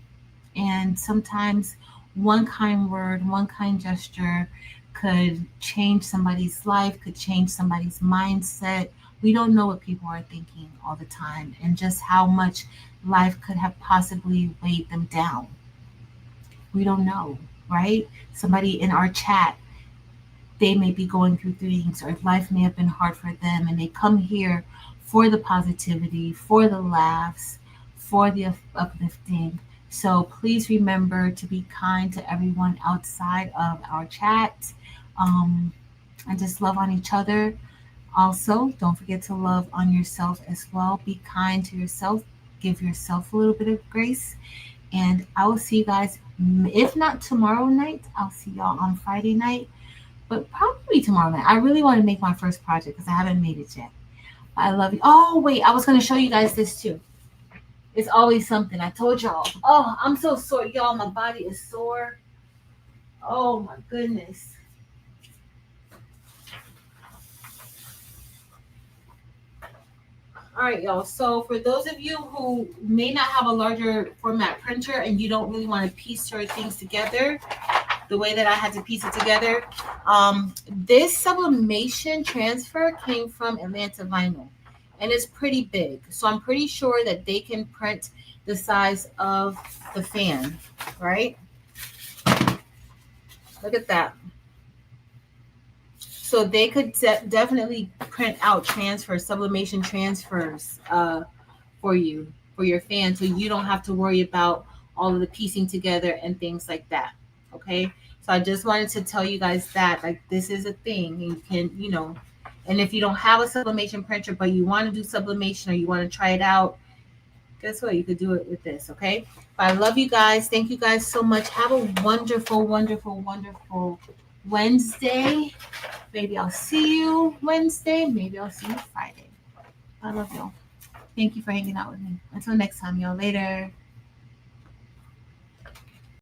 And sometimes one kind word, one kind gesture could change somebody's life, could change somebody's mindset. We don't know what people are thinking all the time and just how much life could have possibly weighed them down. We don't know, right? Somebody in our chat, they may be going through things or life may have been hard for them and they come here for the positivity, for the laughs, for the uplifting. So please remember to be kind to everyone outside of our chat, um, and just love on each other. Also, don't forget to love on yourself as well. Be kind to yourself. Give yourself a little bit of grace. And I will see you guys, if not tomorrow night, I'll see y'all on Friday night, but probably tomorrow night. I really want to make my first project because I haven't made it yet. I love you. Oh, wait, I was going to show you guys this too. It's always something. I told y'all. Oh, I'm so sore. Y'all, my body is sore. Oh, my goodness. All right, y'all. So for those of you who may not have a larger format printer and you don't really want to piece your things together the way that I had to piece it together, this sublimation transfer came from Atlanta Vinyl, and it's pretty big. So I'm pretty sure that they can print the size of the fan, right? Look at that. So they could definitely print out transfers, sublimation transfers, for you, for your fan, so you don't have to worry about all of the piecing together and things like that. Okay. So I just wanted to tell you guys that, like, this is a thing. You can, and if you don't have a sublimation printer, but you want to do sublimation or you want to try it out, guess what? You could do it with this. Okay. But I love you guys. Thank you guys so much. Have a wonderful, wonderful, wonderful Wednesday. Maybe I'll see you Wednesday. Maybe I'll see you Friday. I love y'all. Thank you for hanging out with me. Until next time, y'all. Later.